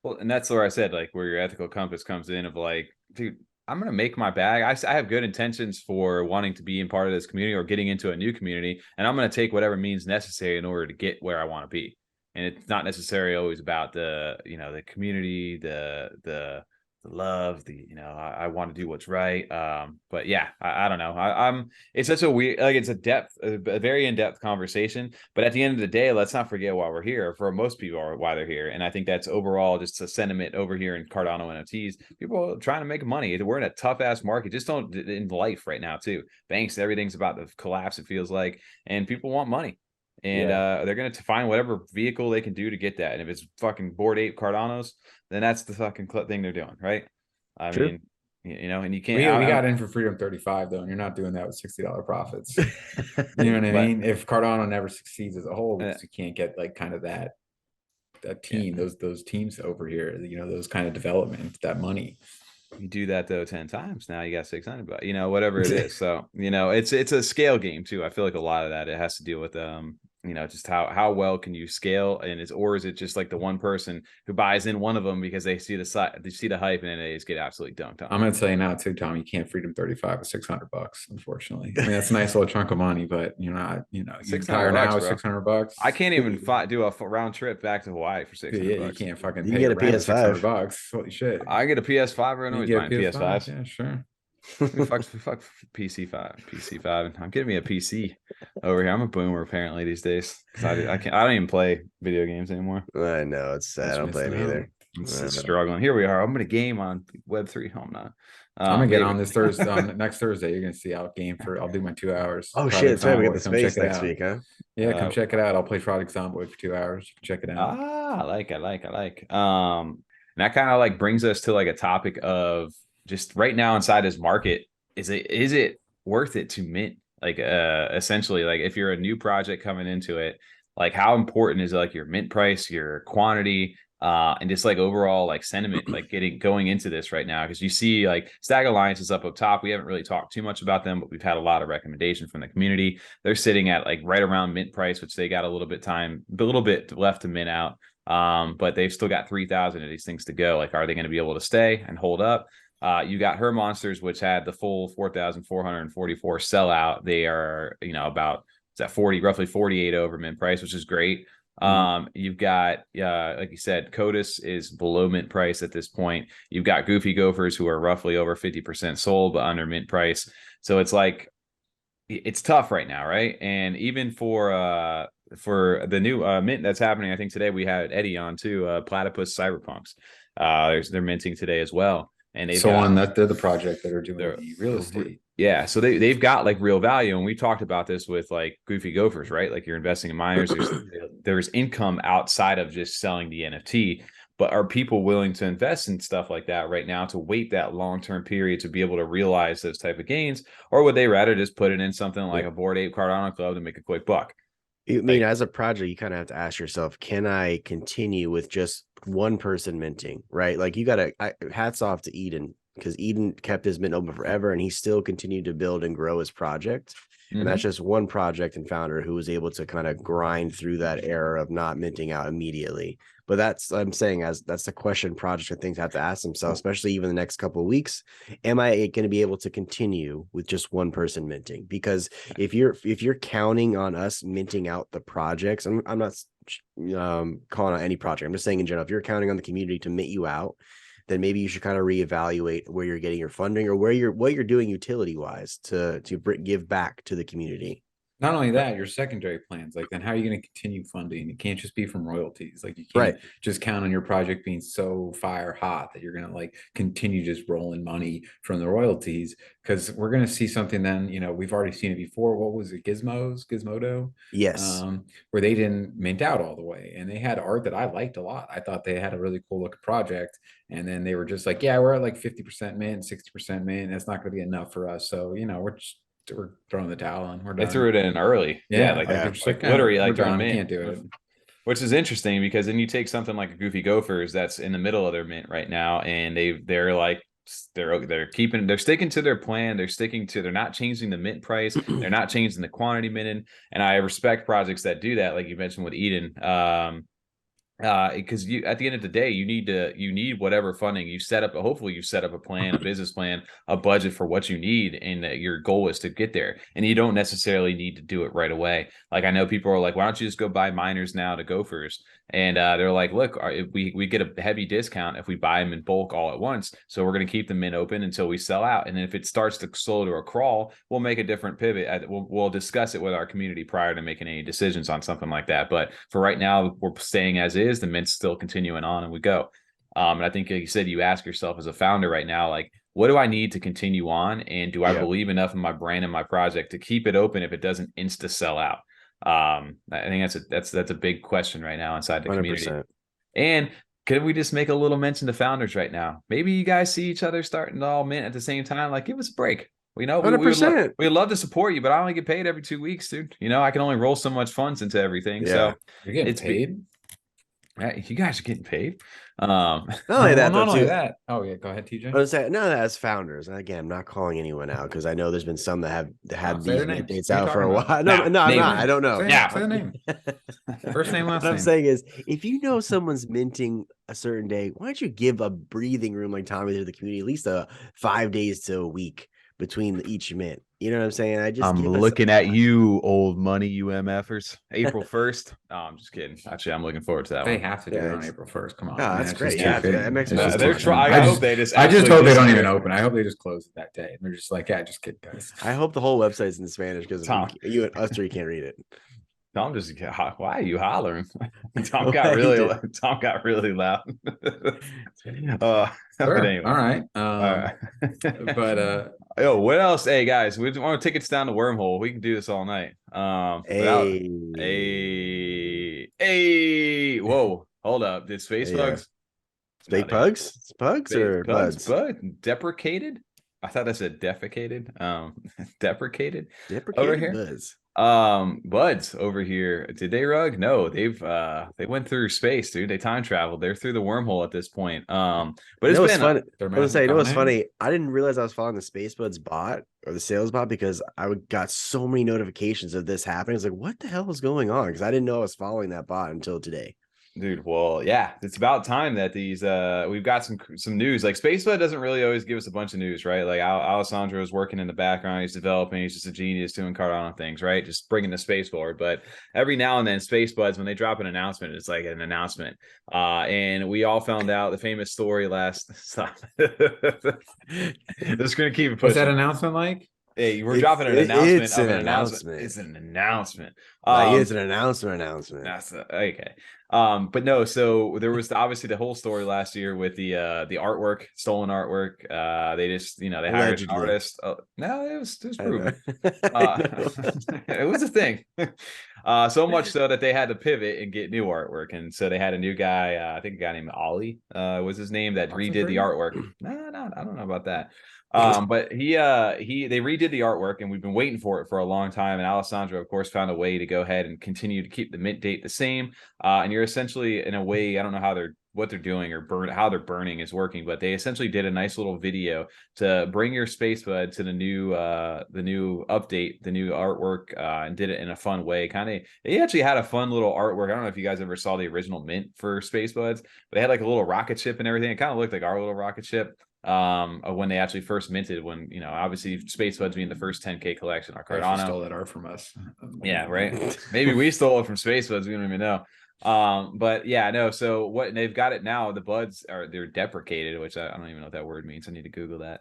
Well, and that's where I said, like, where your ethical compass comes in of like, dude, I'm going to make my bag. I have good intentions for wanting to be in part of this community or getting into a new community. And I'm going to take whatever means necessary in order to get where I want to be. And it's not necessarily always about the, you know, the community, the love, the, you know, I want to do what's right. But yeah, I don't know. I'm it's such a weird, like, it's a very in-depth conversation, but at the end of the day, let's not forget why we're here. For most people, are why they're here. And I think that's overall just a sentiment over here in Cardano NFTs. People are trying to make money. We're in a tough ass market, just don't in life right now too. Banks, everything's about to collapse, it feels like, and people want money. And they're going to find whatever vehicle they can do to get that. And if it's fucking Bored Ape Cardanos, then that's the fucking thing they're doing, right? I mean, you know, and you can't. We got in for Freedom 35 though, and you're not doing that with $60 profits. You know what I mean? If Cardano never succeeds as a whole, because you can't get like kind of that team, those teams over here, you know, those kind of development, that money. You do that though 10 times, now you got 600, but you know, whatever it is. So, you know, it's a scale game too. I feel like a lot of that, it has to deal with you know, just how well can you scale, and or is it just like the one person who buys in one of them because they see the hype and then they just get absolutely dunked on? I'm gonna tell you now too, Tom. You can't freedom 35 with $600, unfortunately. I mean, that's a nice little chunk of money, but you're not, you retire now with $600. I can't even do a round trip back to Hawaii for $600. Yeah, you can't fucking You pay get a rent with PS5. $600. Holy shit! I get a PS5. Or always buying PS5s. Yeah, sure. fuck PC5. I'm getting me a PC over here. I'm a boomer apparently these days. I don't even play video games anymore. I know, it's sad. I don't play them either. It's struggling. Here we are. I'm gonna game on Web3. I'm not. I'm gonna get on this Thursday. Next Thursday, you're gonna see I'll game for. I'll do my 2 hours. Oh shit! So we get the space next week, huh? Yeah, come check it out. I'll play Project Zomboid for 2 hours. Check it out. I like. And that kind of like brings us to like a topic of just right now inside this market. Is it worth it to mint? Like essentially, like if you're a new project coming into it, like how important is like your mint price, your quantity, and just like overall like sentiment, like going into this right now? Because you see like Stag Alliance is up top. We haven't really talked too much about them, but we've had a lot of recommendation from the community. They're sitting at like right around mint price, which they got a little bit left to mint out. But they've still got 3,000 of these things to go. Like, are they going to be able to stay and hold up? You got Her Monsters, which had the full 4,444 sellout. They are, about roughly 48 over mint price, which is great. You've got, like you said, CODIS is below mint price at this point. You've got Goofy Gophers, who are roughly over 50% sold, but under mint price. So it's like, it's tough right now, right? And even for the new mint that's happening, I think today we had Eddie on too, Platypus Cyberpunks. They're minting today as well. And they're the project that are doing the real estate. Yeah, so they've got like real value, and we talked about this with like Goofy Gophers, right? Like you're investing in miners. There's income outside of just selling the NFT, but are people willing to invest in stuff like that right now to wait that long-term period to be able to realize those type of gains, or would they rather just put it in something like a Bored Ape Cardano Club to make a quick buck? I mean, as a project, you kind of have to ask yourself, can I continue with just one person minting, right? Like hats off to Eden, because Eden kept his mint open forever and he still continued to build and grow his project. And that's just one project and founder who was able to kind of grind through that era of not minting out immediately. But I'm saying that's the question projects and things have to ask themselves, especially even the next couple of weeks. Am I going to be able to continue with just one person minting? Because if you're counting on us minting out the projects, I'm not calling out any project. I'm just saying in general, if you're counting on the community to mint you out, then maybe you should kind of reevaluate where you're getting your funding or what you're doing utility wise to give back to the community. Not only that, your secondary plans, like then how are you going to continue funding? It can't just be from royalties. Like you can't just count on your project being so fire hot that you're going to like continue just rolling money from the royalties, because we're going to see something then, we've already seen it before. What was it? Gizmodo? Yes. Where they didn't mint out all the way. And they had art that I liked a lot. I thought they had a really cool looking project. And then they were just like, yeah, we're at like 50% mint, 60% mint. That's not going to be enough for us. So, we're throwing the towel on. We're done. They threw it in early. Literally like during mint. Can't do it. Which is interesting, because then you take something like a Goofy Gophers that's in the middle of their mint right now, and they're sticking to their plan. They're not changing the mint price. They're not changing the quantity minted. And I respect projects that do that, like you mentioned with Eden. Because at the end of the day, you need whatever funding you set up. Hopefully you set up a plan, a business plan, a budget for what you need, and your goal is to get there. And you don't necessarily need to do it right away. Like I know people are like, why don't you just go buy miners now to Gophers? And they're like, look, we get a heavy discount if we buy them in bulk all at once. So we're going to keep the mint open until we sell out. And then if it starts to slow to a crawl, we'll make a different pivot. We'll discuss it with our community prior to making any decisions on something like that. But for right now, we're staying as is. The mint's still continuing on, and we go. And I think, like you said, you ask yourself as a founder right now, like, what do I need to continue on? And do I believe enough in my brand and my project to keep it open if it doesn't insta sell out? I think that's a big question right now inside the 100%. Community. And could we just make a little mention to founders right now? Maybe you guys see each other starting to all mint at the same time. Like, give us a break. We'd love to support you, but I only get paid every 2 weeks, dude. I can only roll so much funds into everything. So you're getting paid. You guys are getting paid. Not only that, not though, only too. that. Oh yeah, go ahead, TJ. I was saying, no, as founders, and again, I'm not calling anyone out because I know there's been some that have had Say these their names. dates Who you out for a talking while. about? No, Now, no, I'm name not. them. I don't know. Say the name. First name, last What I'm name. saying is, if you know someone's minting a certain day, why don't you give a breathing room like Tommy did to the community, at least 5 days to a week between each mint? You know what I'm saying? I'm looking at you, old money, you MFers. April 1st. No, I'm just kidding. Actually, I'm looking forward to that They one. have to do it on April 1st. Come on. Oh, man, that's just great. too Yeah, fitting. that makes It's sense. just They're too trying. fitting. I hope they just. I just actually hope they don't do even it. open. I hope they just close it that day. And they're just like, yeah, just kidding, guys. I hope the whole website's in Spanish because Tom. you and us three can't read it. Tom just. Why are you hollering? Tom got really loud. Sure. But anyway. All right. All right. But Yo, what else? Hey guys, we want to take us down to Wormhole. We can do this all night. Hey, whoa, hold up. Did Spacebudz? Fake pugs? It's pugs or buds? Deprecated? I thought I said defecated. Deprecated Deprecated over here. Buzz. Buds over here. Did they rug? No, they went through space, dude. They time traveled. They're through the wormhole at this point. But it's been funny. I was say, you know what's funny? I didn't realize I was following the Spacebudz bot or the sales bot because I got so many notifications of this happening. I was like, what the hell is going on? Because I didn't know I was following that bot until today. Dude, well, yeah, it's about time that these we've got some news. Like Spacebudz doesn't really always give us a bunch of news, right? Like Alessandro is working in the background, he's developing, he's just a genius doing Cardano things, right? Just bringing the space forward. But every now and then, Spacebudz, when they drop an announcement, it's like an announcement. And we all found out the famous story last. Stop. Just gonna keep it pushing. what's that announcement like? Hey, we're dropping an announcement. It's an announcement. It's an announcement. It's an announcement. That's okay. But no, so there was obviously the whole story last year with the artwork, stolen artwork. They just, they hired an artist. No, it was proven. It was a thing. So much so that they had to pivot and get new artwork. And so they had a new guy, I think a guy named Ollie was his name, that redid the artwork. No, I don't know about that. But they redid the artwork and we've been waiting for it for a long time. And Alessandro, of course, found a way to go ahead and continue to keep the mint date the same. And you're essentially, in a way, I don't know what they're doing or how they're burning is working, but they essentially did a nice little video to bring your Spacebud to the new update, the new artwork, and did it in a fun way. They actually had a fun little artwork. I don't know if you guys ever saw the original mint for Spacebudz, but they had like a little rocket ship and everything. It kind of looked like our little rocket ship. When they actually first minted, when obviously Spacebudz being the first 10K collection, our Cardano stole that art from us. Yeah, right. Maybe we stole it from Spacebudz. We don't even know. But yeah, no. So what they've got it now, the buds they're deprecated, which I don't even know what that word means. I need to Google that.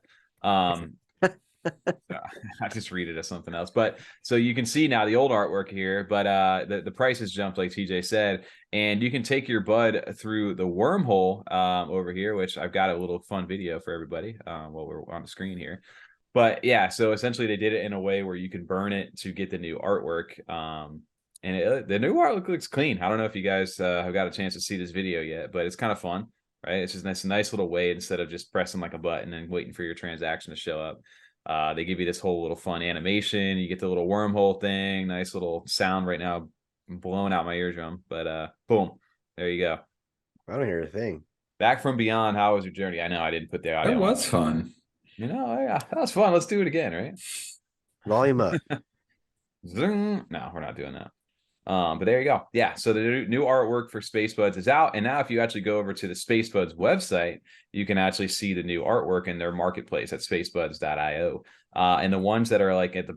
I just read it as something else. But so you can see now the old artwork here, but the price has jumped, like TJ said, and you can take your bud through the wormhole over here, which I've got a little fun video for everybody while we're on the screen here. But yeah, so essentially they did it in a way where you can burn it to get the new artwork. And the new artwork looks clean. I don't know if you guys have got a chance to see this video yet, but it's kind of fun, right? It's just a nice little way instead of just pressing like a button and waiting for your transaction to show up. They give you this whole little fun animation. You get the little wormhole thing, nice little sound right now, blowing out my eardrum. But boom, there you go. I don't hear a thing. Back from beyond. How was your journey? I know I didn't put the audio. That was fun. Yeah, that was fun. Let's do it again, right? Volume up. No, we're not doing that. But there you go. Yeah, so the new artwork for Spacebudz is out, and now if you actually go over to the Spacebudz website, you can actually see the new artwork in their marketplace at spacebudz.io. And the ones that are like at the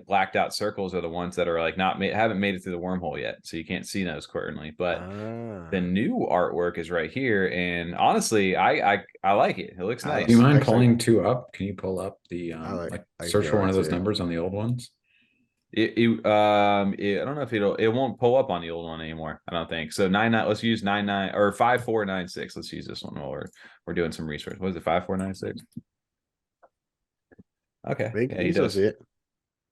blacked out circles are the ones that are like haven't made it through the wormhole yet, so you can't see those currently. But the new artwork is right here, and honestly, I like it. It looks nice. Do you mind pulling two up? Can you pull up the search for one of those too. numbers on the old ones? I don't know if it won't pull up on the old one anymore. I don't think so. 99. Let's use 99 or 5496. Let's use this one while we're doing some research. What is it? 5496. Okay. Yeah, he does. See it.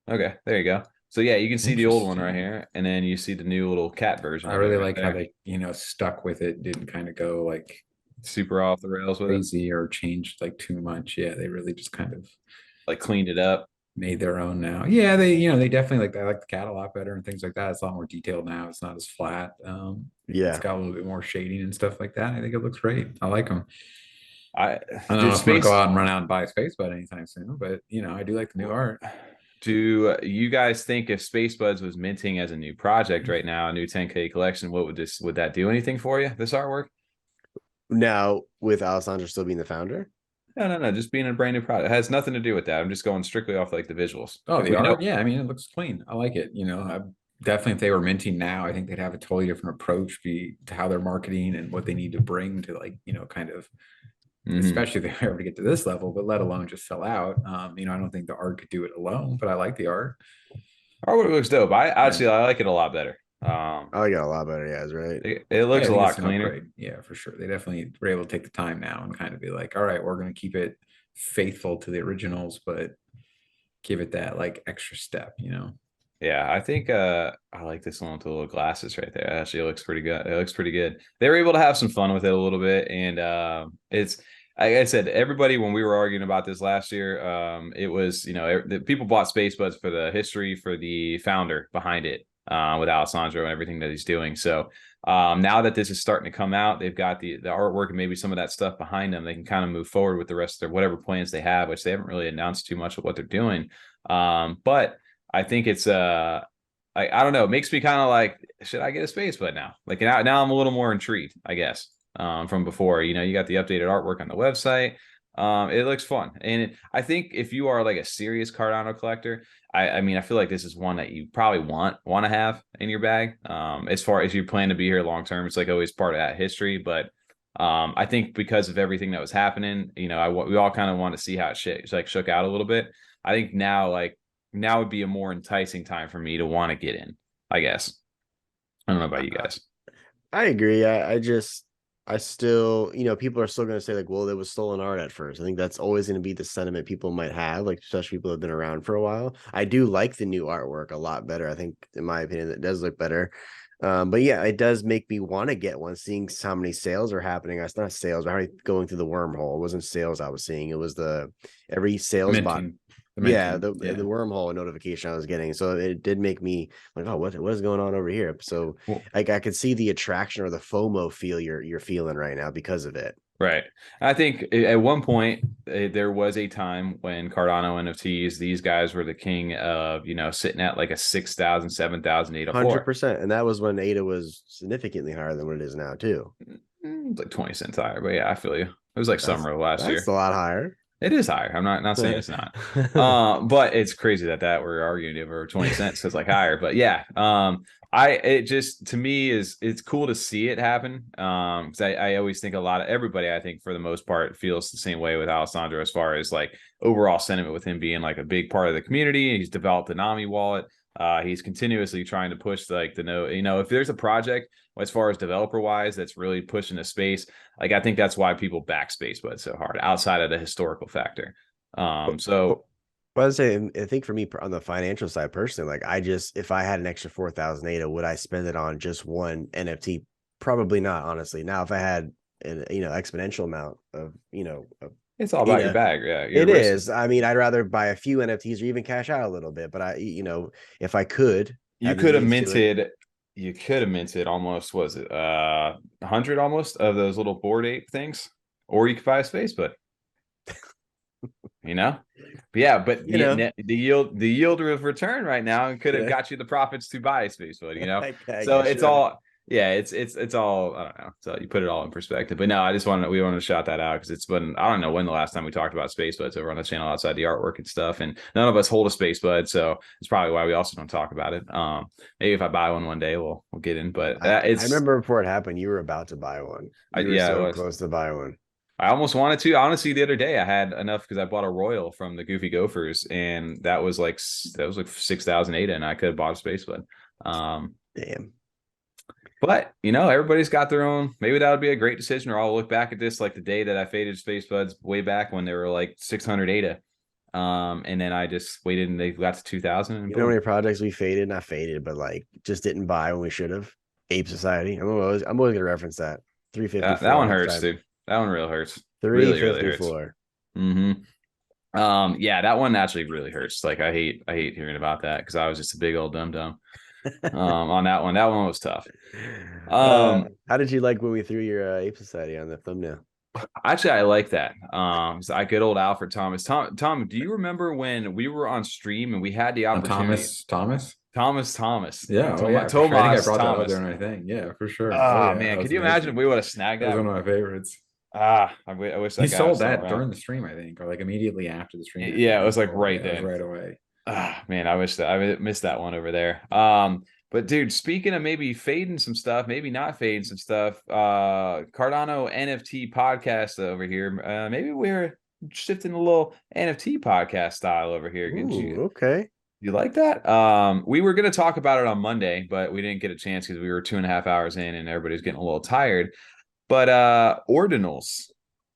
Okay, there you go. So yeah, you can see the old one right here, and then you see the new little cat version. I really like how they stuck with it. Didn't kind of go like super off the rails with crazy or changed like too much. Yeah, they really just kind of like cleaned it up. made their own now. Yeah, they definitely I like the cat a lot better and things like that. It's a lot more detailed now. It's not as flat. It's Yeah. got a little bit more shading and stuff like that. I think it looks great. I like them. I I don't know did if I'm gonna go space. out and run out and buy a Spacebud anytime soon, but I do like the new art. Do you guys think if Spacebudz was minting as a new project right now, a new 10K collection, what would that do anything for you? This artwork? Now with Alessandro still being the founder. No, just being a brand new product. It has nothing to do with that. I'm just going strictly off like the visuals. Oh, If the we know, art, yeah. I mean, it looks clean. I like it. I definitely, if they were minting now, I think they'd have a totally different approach to how they're marketing and what they need to bring to kind of, especially if they ever get to this level, but let alone just sell out. I don't think the art could do it alone, but I like the art. artwork looks dope. I like it a lot better. I got a lot better, guys, right? It looks Yeah, a I think lot it's an cleaner. upgrade. Yeah, for sure. They definitely were able to take the time now and kind of be like, all right, we're going to keep it faithful to the originals, but give it that like extra step. Yeah, I think I like this one with the little glasses right there. It actually looks pretty good. It looks pretty good. They were able to have some fun with it a little bit, and it's like I said, everybody when we were arguing about this last year, it was the people bought Spacebudz for the history, for the founder behind it, with Alessandro and everything that he's doing. So now that this is starting to come out, they've got the artwork and maybe some of that stuff behind them. They can kind of move forward with the rest of their whatever plans they have, which they haven't really announced too much of what they're doing. But I think it's I don't know. It makes me kind of like, should I get a Spacebud now? Like now I'm a little more intrigued, I guess, from before. You got the updated artwork on the website. It looks fun, and I think if you are like a serious Cardano collector, I mean, I feel like this is one that you probably want to have in your bag. As far as you plan to be here long term, it's like always part of that history. But I think because of everything that was happening, we all kind of want to see how it shook out a little bit. I think now would be a more enticing time for me to want to get in, I guess. I don't know about you guys. I agree. I still, people are still going to say like, well, it was stolen art at first. I think that's always going to be the sentiment people might have, like, especially people who have been around for a while. I do like the new artwork a lot better. I think, in my opinion, it does look better. But yeah, it does make me want to get one, seeing how many sales are happening. It's not sales, but how many going through the wormhole. It wasn't sales I was seeing. It was every sales bot. Yeah, the wormhole notification I was getting. So it did make me like, oh, what is going on over here? So I could see the attraction or the FOMO feel you're feeling right now because of it. Right. I think at one point there was a time when Cardano NFTs, these guys were the king of, sitting at like a 6,000, 7,000 ADA floor. 100%. And that was when ADA was significantly higher than what it is now too. It's like 20 cents higher, but yeah, I feel you. It was like summer last year. That's a lot higher. It is higher. I'm not saying it's not. But it's crazy that we're arguing over 20 cents. So it's like higher. But yeah, to me it's cool to see it happen. Because I always think everybody, I think for the most part, feels the same way with Alessandro as far as like overall sentiment with him being like a big part of the community. He's developed the Nami wallet. He's continuously trying to push like if there's a project as far as developer wise that's really pushing the space, like I think that's why people back Spacebudz so hard outside of the historical factor. So I think for me on the financial side personally, like if I had an extra 4,000 ADA, would I spend it on just one NFT? Probably not, honestly. Now if I had an exponential amount of it's all about your bag. Yeah, it is. I mean, I'd rather buy a few NFTs or even cash out a little bit. But if I could, you could have minted almost, was it 100 almost of those little Bored Ape things, or you could buy a Spacebud. Yeah, but the yield of return right now could have got you the profits to buy a Spacebud. So it's all. Yeah, it's all, I don't know. So you put it all in perspective. But no, we wanted to shout that out because it's been, I don't know when the last time we talked about Spacebudz over on the channel outside the artwork and stuff. And none of us hold a Spacebud, so it's probably why we also don't talk about it. Maybe if I buy one day, we'll get in. But I remember before it happened, you were about to buy one. You were so close to buy one. I almost wanted to. Honestly, the other day I had enough because I bought a Royal from the Goofy Gophers, and that was like 6,000 ADA, and I could have bought a Spacebud. Damn. But everybody's got their own. Maybe that would be a great decision, or I'll look back at this like the day that I faded Spacebudz way back when they were like 600 ADA, and then I just waited and they got to 2,000. You know how many projects we faded? Not faded, but like just didn't buy when we should have. Ape Society. I'm always gonna reference that. 354. That one hurts, dude. That one really hurts. 354. Really hurts. Yeah, that one actually really hurts. Like I hate hearing about that because I was just a big old dum-dum on that one. That one was tough. How did you like when we threw your Ape Society on the thumbnail? Actually, I like that. So I good old Alfred Thomas. Tom, do you remember when we were on stream and we had the opportunity? Thomas. Yeah, Oh yeah, for sure. I think I brought that up Thomas. there, and I think yeah, for sure. Oh Yeah, man, that could was you imagine amazing. if we would have snagged That was that? one of my favorites. I wish He that guy sold was still that around. during the stream, I think, or like immediately after the stream. I Yeah, think it was he like sold right it. It was then. right away. Man, I wish that I missed that one over there. But dude, speaking of maybe fading some stuff, maybe not fading some stuff, Cardano NFT podcast over here. Maybe we're shifting a little NFT podcast style over here. Ooh, okay. You like that? We were going to talk about it on Monday, but we didn't get a chance because we were 2.5 hours in and everybody's getting a little tired. But Ordinals.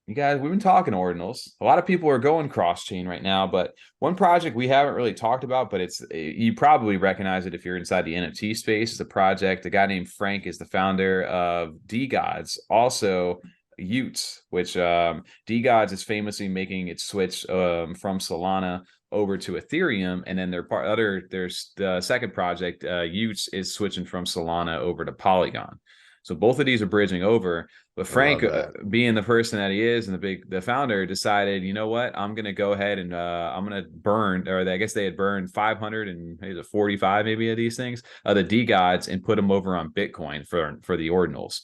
You guys, we've been talking Ordinals. A lot of people are going cross-chain right now, but one project we haven't really talked about, but you probably recognize it if you're inside the NFT space. It's a project. A guy named Frank is the founder of DeGods, also Utes, which DeGods is famously making its switch from Solana over to Ethereum, and then there's the second project, Utes, is switching from Solana over to Polygon. So both of these are bridging over, but Frank, being the person that he is and the founder, decided, you know what, I'm going to go ahead and I'm going to burn, or I guess they had burned 545 maybe of these things, the DeGods, and put them over on Bitcoin for the Ordinals.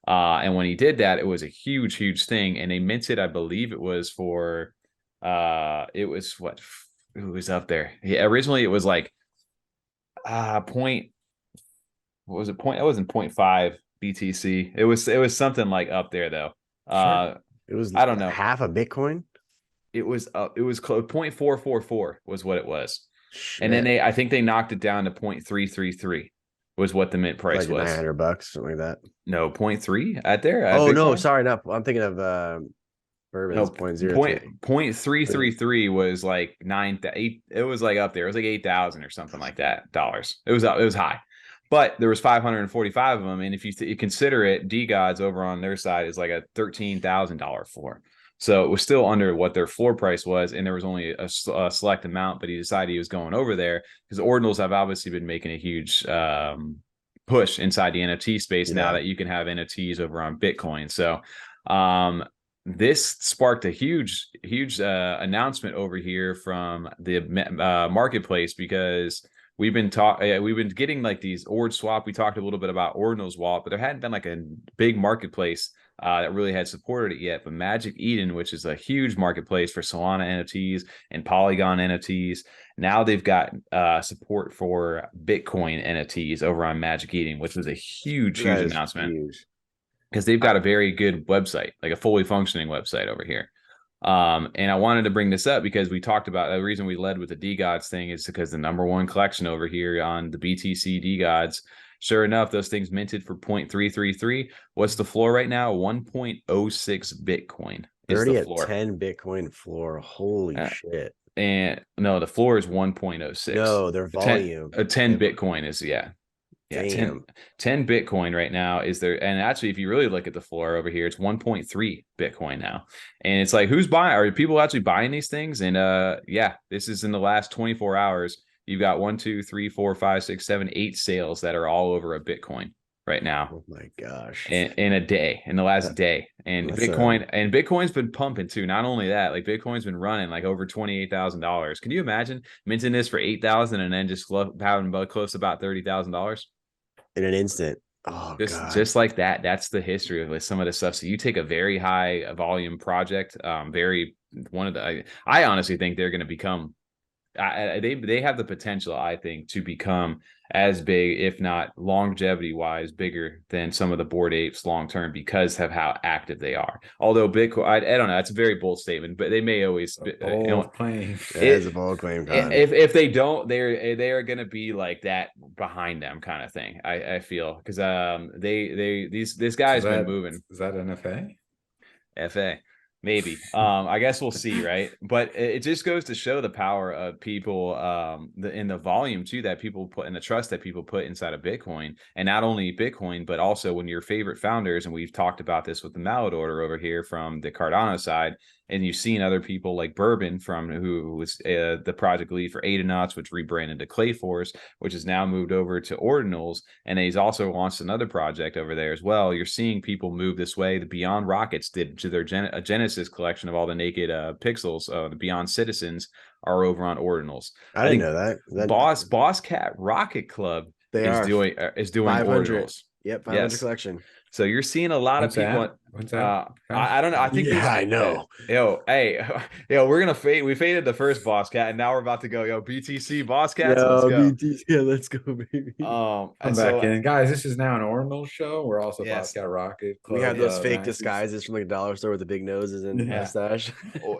And when he did that, it was a huge thing, and they minted, I believe it was for it was what, who was up there? Originally it was like point, what was it, point, it wasn't 0.5 BTC. It was something like up there though. It was, I don't know, half a Bitcoin. It was close. 0.444 was what it was. Shit. And then I think they knocked it down to 0.333 was what the mint price like was. $900, something like that. No, 0.3 at there. At oh Bitcoin? No, sorry, not. I'm thinking of Bourbon's No, 0.03. 0.333 was like 9,800. It was like up there. It was like 8,000 or something like that dollars. It was high. But there was 545 of them, and if you consider it, DeGods over on their side is like a $13,000 floor. So it was still under what their floor price was, and there was only a select amount. But he decided he was going over there because Ordinals have obviously been making a huge push inside the NFT space now that you can have NFTs over on Bitcoin. So this sparked a huge announcement over here from the marketplace, because we've been getting like these Ord swap. We talked a little bit about Ordinals wallet, but there hadn't been like a big marketplace that really had supported it yet. But Magic Eden, which is a huge marketplace for Solana NFTs and Polygon NFTs, now they've got support for Bitcoin NFTs over on Magic Eden, which was a huge announcement, because they've got a very good website, like a fully functioning website over here. And I wanted to bring this up because we talked about the reason we led with the DeGods thing is because the #1 collection over here on the BTC DeGods, sure enough, those things minted for 0.333. What's the floor right now? 1.06 Bitcoin is 30 the floor. At 10 Bitcoin floor. Holy shit. And no, the floor is 1.06. No, their volume. 10 Bitcoin is, yeah, 10 Bitcoin right now is there. And actually, if you really look at the floor over here, it's 1.3 Bitcoin now. And it's like, who's buying? Are people actually buying these things? And yeah, this is in the last 24 hours. You've got 1, 2, 3, 4, 5, 6, 7, 8 sales that are all over a Bitcoin right now. Oh my gosh. In a day, in the last day. And Bitcoin's been pumping too. Not only that, like Bitcoin's been running like over $28,000. Can you imagine minting this for 8,000 and then just having close to about $30,000 in an instant? Oh, just like that. That's the history of some of the stuff. So you take a very high volume project, I honestly think they're going to become, they have the potential, I think, to become as big, if not longevity wise, bigger than some of the Bored Apes long term, because of how active they are. Although Bitcoin, I don't know, that's a very bold statement, but they may always claim. It is a bold claim. If they don't, they are going to be like that behind them kind of thing. I feel, because this guy's been moving. Is that an FA? Maybe. I guess we'll see, right? But it just goes to show the power of people, in the volume too that people put, and the trust that people put inside of Bitcoin. And not only Bitcoin, but also when your favorite founders, and we've talked about this with the Mallard order over here from the Cardano side, And you've seen other people like Bourbon who was the project lead for Adenauts, which rebranded to Clayforce, which has now moved over to Ordinals. And he's also launched another project over there as well. You're seeing people move this way. The Beyond Rockets did to their Genesis collection of all the naked pixels. The Beyond Citizens are over on Ordinals. I didn't know that. Boss Cat Rocket Club is doing 500. Ordinals. Yep, 500 collection. So you're seeing a lot of people. What's that? I don't know. I think I know. We're gonna fade. We faded the first Boss Cat, and now we're about to go. BTC Boss Cats. Yo, let's go. BTC, let's go, baby. Come back in, guys. This is now an Ordinal show. We're also Boss Cat Rocket Club. We have those fake disguises from like a dollar store with the big noses and mustache.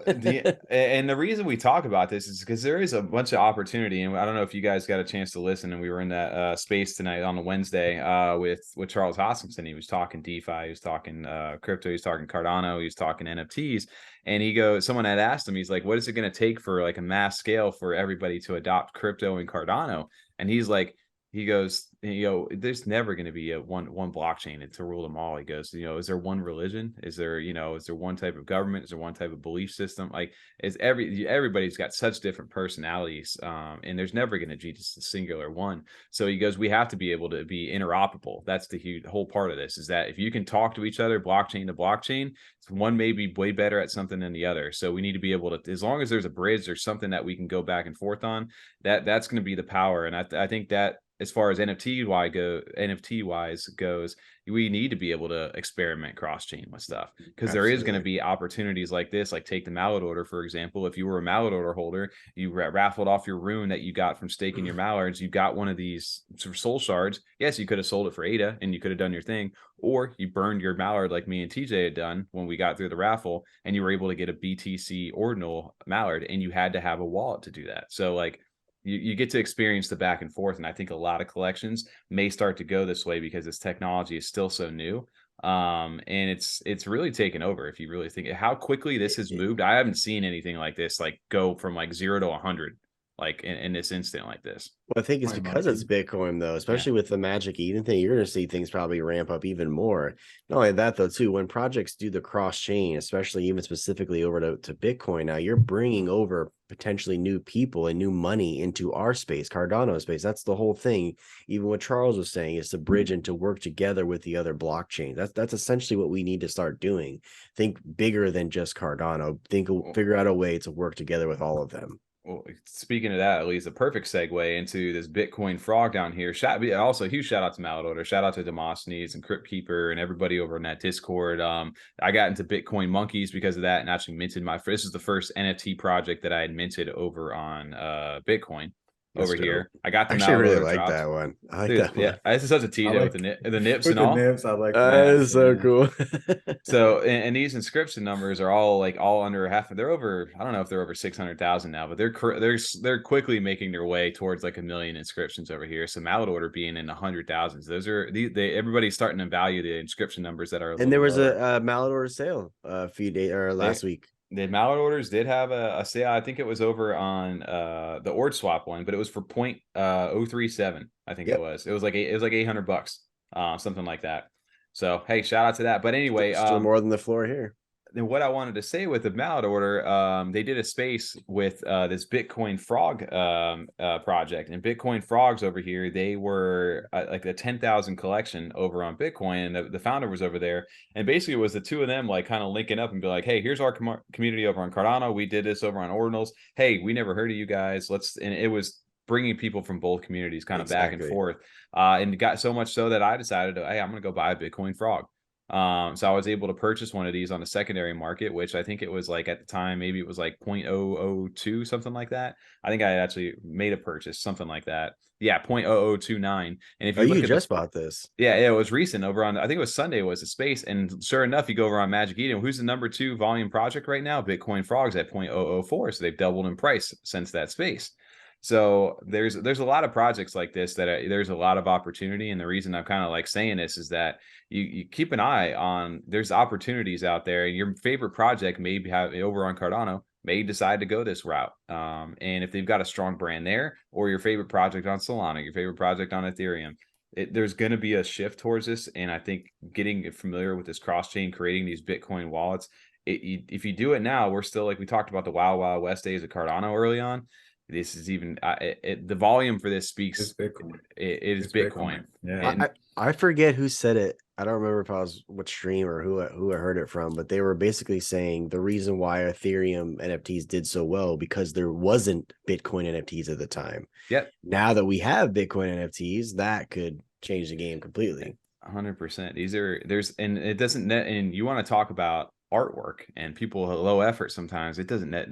And the reason we talk about this is because there is a bunch of opportunity, and I don't know if you guys got a chance to listen. And we were in that space tonight on a Wednesday with Charles Hoskinson. He was talking DeFi, he was talking crypto, he was talking Cardano, he was talking NFTs, and he goes, someone had asked him, he's like, what is it going to take for like a mass scale for everybody to adopt crypto and Cardano? And he's like, he goes, there's never going to be a one blockchain to rule them all. He goes, is there one religion? Is there one type of government? Is there one type of belief system? Like, everybody's got such different personalities, and there's never going to be just a singular one. So he goes, we have to be able to be interoperable. That's the whole part of this, is that if you can talk to each other, blockchain to blockchain, one may be way better at something than the other. So we need to be able to, as long as there's a bridge, there's something that we can go back and forth on. That's going to be the power. And I think that, as far as NFT wise goes, we need to be able to experiment cross-chain with stuff, because there is going to be opportunities like this. Like, take the Mallard order, for example. If you were a Mallard order holder, you raffled off your rune that you got from staking your Mallards, you got one of these soul shards. Yes, you could have sold it for ADA and you could have done your thing, or you burned your Mallard like me and TJ had done when we got through the raffle, and you were able to get a BTC Ordinal Mallard, and you had to have a wallet to do that. So like, you get to experience the back and forth. And I think a lot of collections may start to go this way because this technology is still so new. And it's really taken over. If you really think how quickly this has moved, I haven't seen anything like this, like go from like 0 to 100, like in this instant like this. Well, I think it's because it's Bitcoin, though, especially with the Magic Eden thing. You're going to see things probably ramp up even more. Not only that, though, too, when projects do the cross chain, especially even specifically over to Bitcoin, now you're bringing over potentially new people and new money into our space, Cardano space. That's the whole thing. Even what Charles was saying is to bridge and to work together with the other blockchains. That's essentially what we need to start doing. Think bigger than just Cardano. Figure out a way to work together with all of them. Well, speaking of that, at least a perfect segue into this Bitcoin frog down here. Also, huge shout out to Mallard Order, shout out to Demosthenes and Crypt Keeper and everybody over in that Discord. I got into Bitcoin Monkeys because of that, and actually minted this is the first NFT project that I had minted over on Bitcoin. Over here, I got the actually really like that one. I like that one. Yeah, this is such a Tito with the nips and all. Nips, I like that. Is so cool. So, and these inscription numbers are all under half. They're over. I don't know if they're over 600,000 now, but they're quickly making their way towards like 1 million inscriptions over here. So Mallard Order being in the 100,000s. Those are everybody's starting to value the inscription numbers that are. And there was a Mallard Order sale a few days or last week. The Mallard Orders did have a sale. I think it was over on the Ord Swap one, but it was for 0.037. I think it was. It was like $800, something like that. So hey, shout out to that. But anyway, still more than the floor here. Then what I wanted to say with the Mallard Order, they did a space with this Bitcoin Frog project, and Bitcoin Frogs over here, they were like the 10,000 collection over on Bitcoin, and the founder was over there, and basically it was the two of them like kind of linking up and be like, hey, here's our community over on Cardano, we did this over on Ordinals, hey, we never heard of you guys, and it was bringing people from both communities kind of back and forth, and got so much so that I decided, hey, I'm gonna go buy a Bitcoin Frog. So I was able to purchase one of these on the secondary market, which I think it was like at the time, maybe it was like 0.0002, something like that. I think I actually made a purchase, something like that. Yeah, 0.0029. And if you just bought this, yeah, it was recent over on, I think it was Sunday was the space. And sure enough, you go over on Magic Eden, who's the number 2 volume project right now? Bitcoin Frogs at 0.004. So they've doubled in price since that space. So there's a lot of projects like this that there's a lot of opportunity. And the reason I'm kind of like saying this is that you keep an eye on, there's opportunities out there. Your favorite project may have over on Cardano may decide to go this route. And if they've got a strong brand there, or your favorite project on Solana, your favorite project on Ethereum, there's going to be a shift towards this. And I think getting familiar with this cross chain, creating these Bitcoin wallets if you do it now, we're still, like we talked about the Wild Wild West days of Cardano early on. This is even the volume for this speaks. It's Bitcoin. It is It's Bitcoin. Yeah. And I forget who said it. I don't remember if I was what stream or who I heard it from, but they were basically saying the reason why Ethereum NFTs did so well because there wasn't Bitcoin NFTs at the time. Yep. Now that we have Bitcoin NFTs, that could change the game completely. 100%. And it doesn't net. And you want to talk about artwork and people low effort. Sometimes it doesn't net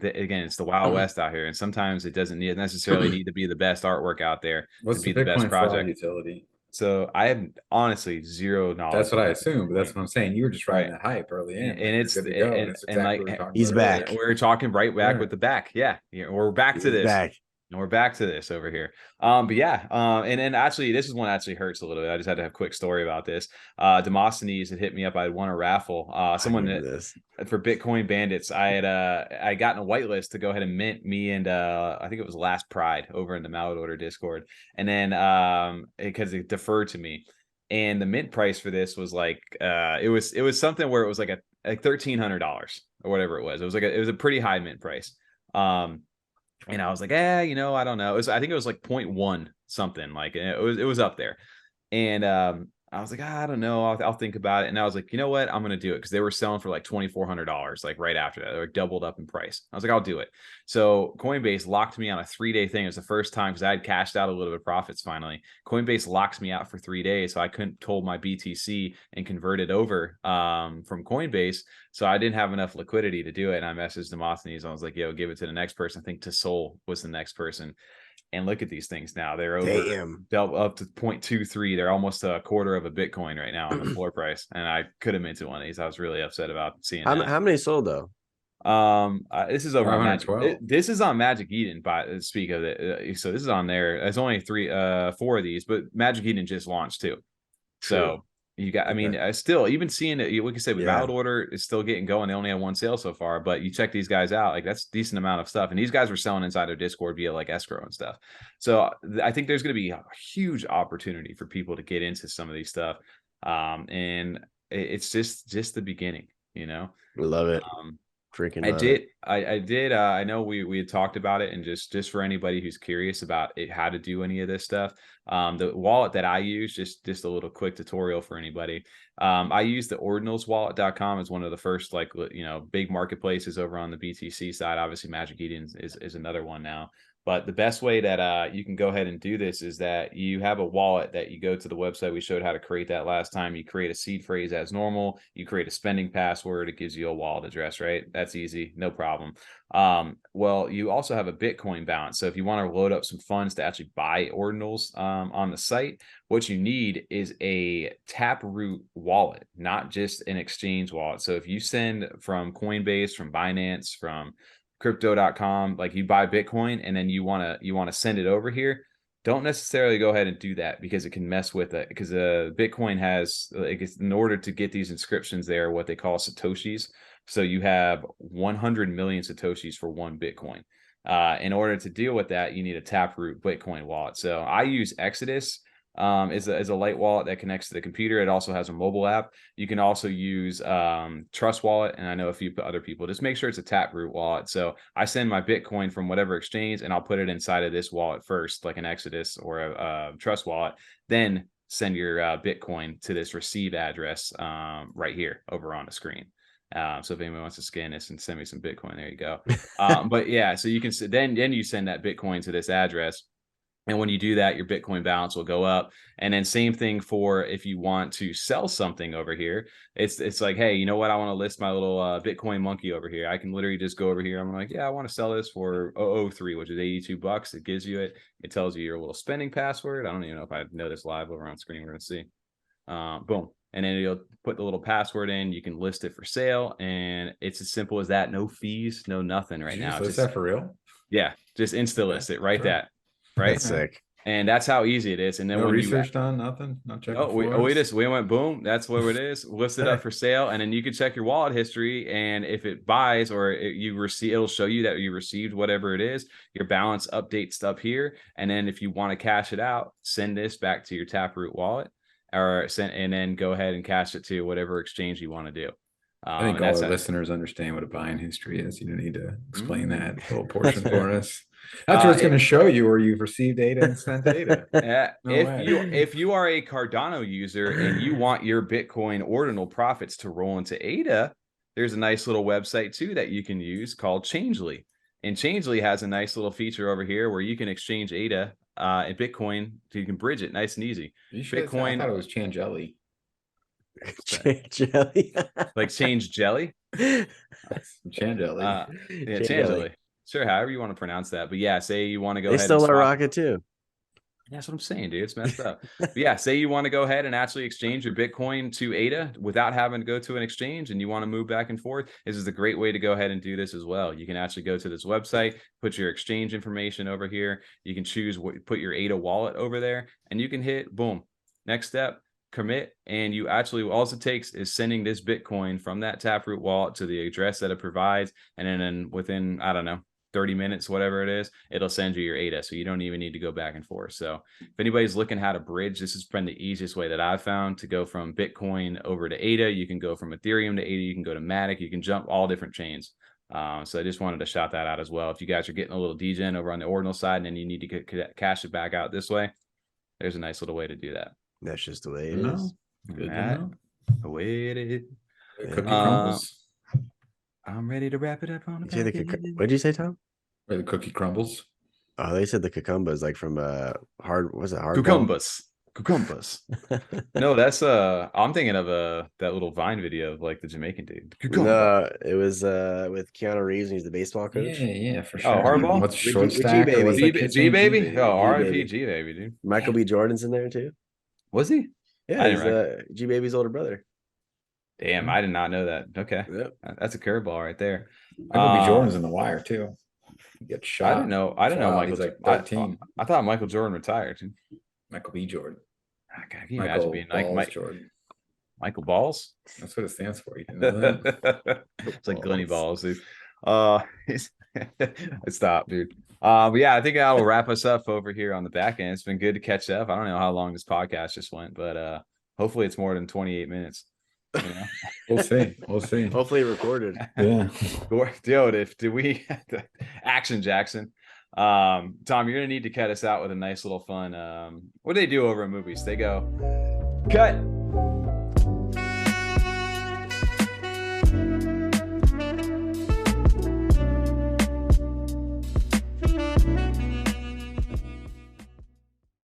again, it's the Wild West out here. And sometimes it doesn't necessarily need to be the best artwork out there. What's to be the the best Bitcoin fraud project utility? So I have honestly zero knowledge. That's what I assume, but that's what I'm saying. You were just riding Right. that hype early in, And it's good to go, and it's like what we're talking he's about back. earlier. we're talking right back Yeah. with the back. Yeah. We're back to He's this. back. And we're back to this over here. But yeah, and then actually, this is one that actually hurts a little bit. I just had to have a quick story about this. Demosthenes had hit me up. I had won a raffle. Someone for Bitcoin Bandits. I gotten a whitelist to go ahead and mint me and I think it was Last Pride over in the Mallard Order Discord, and then because it deferred to me, and the mint price for this was like it was something where it was like $1,300 or whatever it was. It was a pretty high mint price. And I was like, I don't know. I think it was like 0.1 something. Like it was up there. And I was like, I don't know. I'll think about it. And I was like, you know what? I'm going to do it. Because they were selling for like $2,400, like right after that. They were doubled up in price. I was like, I'll do it. So Coinbase locked me on a 3-day thing. It was the first time because I had cashed out a little bit of profits finally. Coinbase locks me out for 3 days. So I couldn't hold my BTC and convert it over from Coinbase. So I didn't have enough liquidity to do it. And I messaged Demosthenes. I was like, yo, give it to the next person. I think Tasol was the next person. And look at these things now. They're over up to 0.23. They're almost a quarter of a Bitcoin right now on the floor price. And I could have minted one of these. I was really upset about seeing that. How many sold though? This is over on Magic. This is on Magic Eden. By speak of it, so this is on there. There's only 4 of these, but Magic Eden just launched too. So you got, I mean, still even seeing it, we can say with Valid Order is still getting going. They only have 1 sale so far, but you check these guys out, like that's a decent amount of stuff. And these guys were selling inside their Discord via like escrow and stuff. So I think there's going to be a huge opportunity for people to get into some of these stuff. And it's just the beginning, We love it. Freaking I did. I know we had talked about it, and just for anybody who's curious about it, how to do any of this stuff, the wallet that I use, just a little quick tutorial for anybody. I use the Ordinals as one of the first big marketplaces over on the BTC side. Obviously, Magic Eden is another one now. But the best way that you can go ahead and do this is that you have a wallet that you go to the website. We showed how to create that last time. You create a seed phrase as normal. You create a spending password. It gives you a wallet address, right? That's easy. No problem. Well, you also have a Bitcoin balance. So if you want to load up some funds to actually buy Ordinals on the site, what you need is a Taproot wallet, not just an exchange wallet. So if you send from Coinbase, from Binance, from crypto.com, like you buy Bitcoin and then you want to send it over here, don't necessarily go ahead and do that because it can mess with it, because Bitcoin has, in order to get these inscriptions there, what they call Satoshis. So you have 100 million Satoshis for 1 Bitcoin. In order to deal with that, you need a Taproot Bitcoin wallet. So I use Exodus is a light wallet that connects to the computer. It also has a mobile app. You can also use Trust Wallet, and I know a few other people. Just make sure it's a Taproot wallet. So I send my Bitcoin from whatever exchange, and I'll put it inside of this wallet first, like an Exodus or a Trust Wallet. Then send your Bitcoin to this receive address right here over on the screen. So if anyone wants to scan this and send me some Bitcoin, there you go. But yeah, so you can then you send that Bitcoin to this address. And when you do that, your Bitcoin balance will go up. And then same thing for if you want to sell something over here. It's like, hey, you know what? I want to list my little Bitcoin monkey over here. I can literally just go over here. I'm like, yeah, I want to sell this for 003, which is $82. It gives you it. It tells you your little spending password. I don't even know if I know this live over on screen. We're going to see. Boom. And then you'll put the little password in. You can list it for sale. And it's as simple as that. No fees, no nothing right now. Is that for real? Yeah. Just insta list it right that. Right. That's sick. And that's how easy it is. And then no when research done, nothing, not checking. We went boom. That's what it is. Listed up for sale, and then you can check your wallet history. And if it buys or you receive, it'll show you that you received whatever it is. Your balance updates up here, and then if you want to cash it out, send this back to your Taproot wallet, and then go ahead and cash it to whatever exchange you want to do. I think And all that's our a- listeners understand what a buying history is. You don't need to explain that little That's portion fair. for us. That's where it's going to It- show you where you've received data and sent data. No if way. you are a Cardano user and you want your Bitcoin ordinal profits to roll into ADA, there's a nice little website too that you can use called Changelly. And Changelly has a nice little feature over here where you can exchange ADA and Bitcoin, so you can bridge it nice and easy. You should. I thought it was Changelly. Jelly. Like change jelly. Changelly. Yeah, Changelly. Sure, however you want to pronounce that. But yeah, say you want to go They ahead stole and our swap. rocket too. That's what I'm saying, dude. It's messed up. But yeah, say you want to go ahead and actually exchange your Bitcoin to ADA without having to go to an exchange and you want to move back and forth. This is a great way to go ahead and do this as well. You can actually go to this website, put your exchange information over here. You can choose what, put your ADA wallet over there, and you can hit boom. Next step, commit, and you actually all it takes is sending this Bitcoin from that Taproot wallet to the address that it provides, and then within, I don't know, 30 minutes, whatever it is, it'll send you your ADA. So you don't even need to go back and forth. So if anybody's looking how to bridge, this has been the easiest way that I've found to go from Bitcoin over to ADA. You can go from Ethereum to ADA. You can go to Matic. You can jump all different chains. So I just wanted to shout that out as well. If you guys are getting a little Degen over on the Ordinal side and then you need to get cash it back out this way, there's a nice little way to do that. That's just the way it is. Good to That, know. the way it is. Cookie crumbles. I'm ready to wrap it up on the back end. What did you say, Tom? Where the cookie crumbles. Oh, they said the cucumbers like from hard. Was it hard? Cucumbers. No, that's I'm thinking of that little Vine video of like the Jamaican dude. No, it was with Keanu Reeves and he's the baseball coach. Yeah, for sure. Hardball? What's With short G- with stack? G-Baby. Or what's that kid's G name? baby? G-Baby. Oh, G-Baby. RPG baby, dude. Michael B. Jordan's in there too. Was he? Yeah, I he's didn't G Baby's older brother. Damn, I did not know that. Okay. Yep. That's a curveball right there. Michael B. Jordan's in The Wire too. He gets shot. I didn't know Michael. He's like I 13. thought Michael Jordan retired. Michael B. Jordan. God, can you imagine being like Jordan. Michael Balls? That's what it stands for. You didn't know that? It's like Glenny Balls, dude. Stop, dude. But yeah, I think that'll wrap us up over here on the back end. It's been good to catch up. I don't know how long this podcast just went, but hopefully it's more than 28 minutes. You know? We'll see. We'll see. Hopefully recorded. Yeah. Dude, do we Action Jackson? Tom, you're gonna need to cut us out with a nice little fun. What do they do over in movies? They go cut.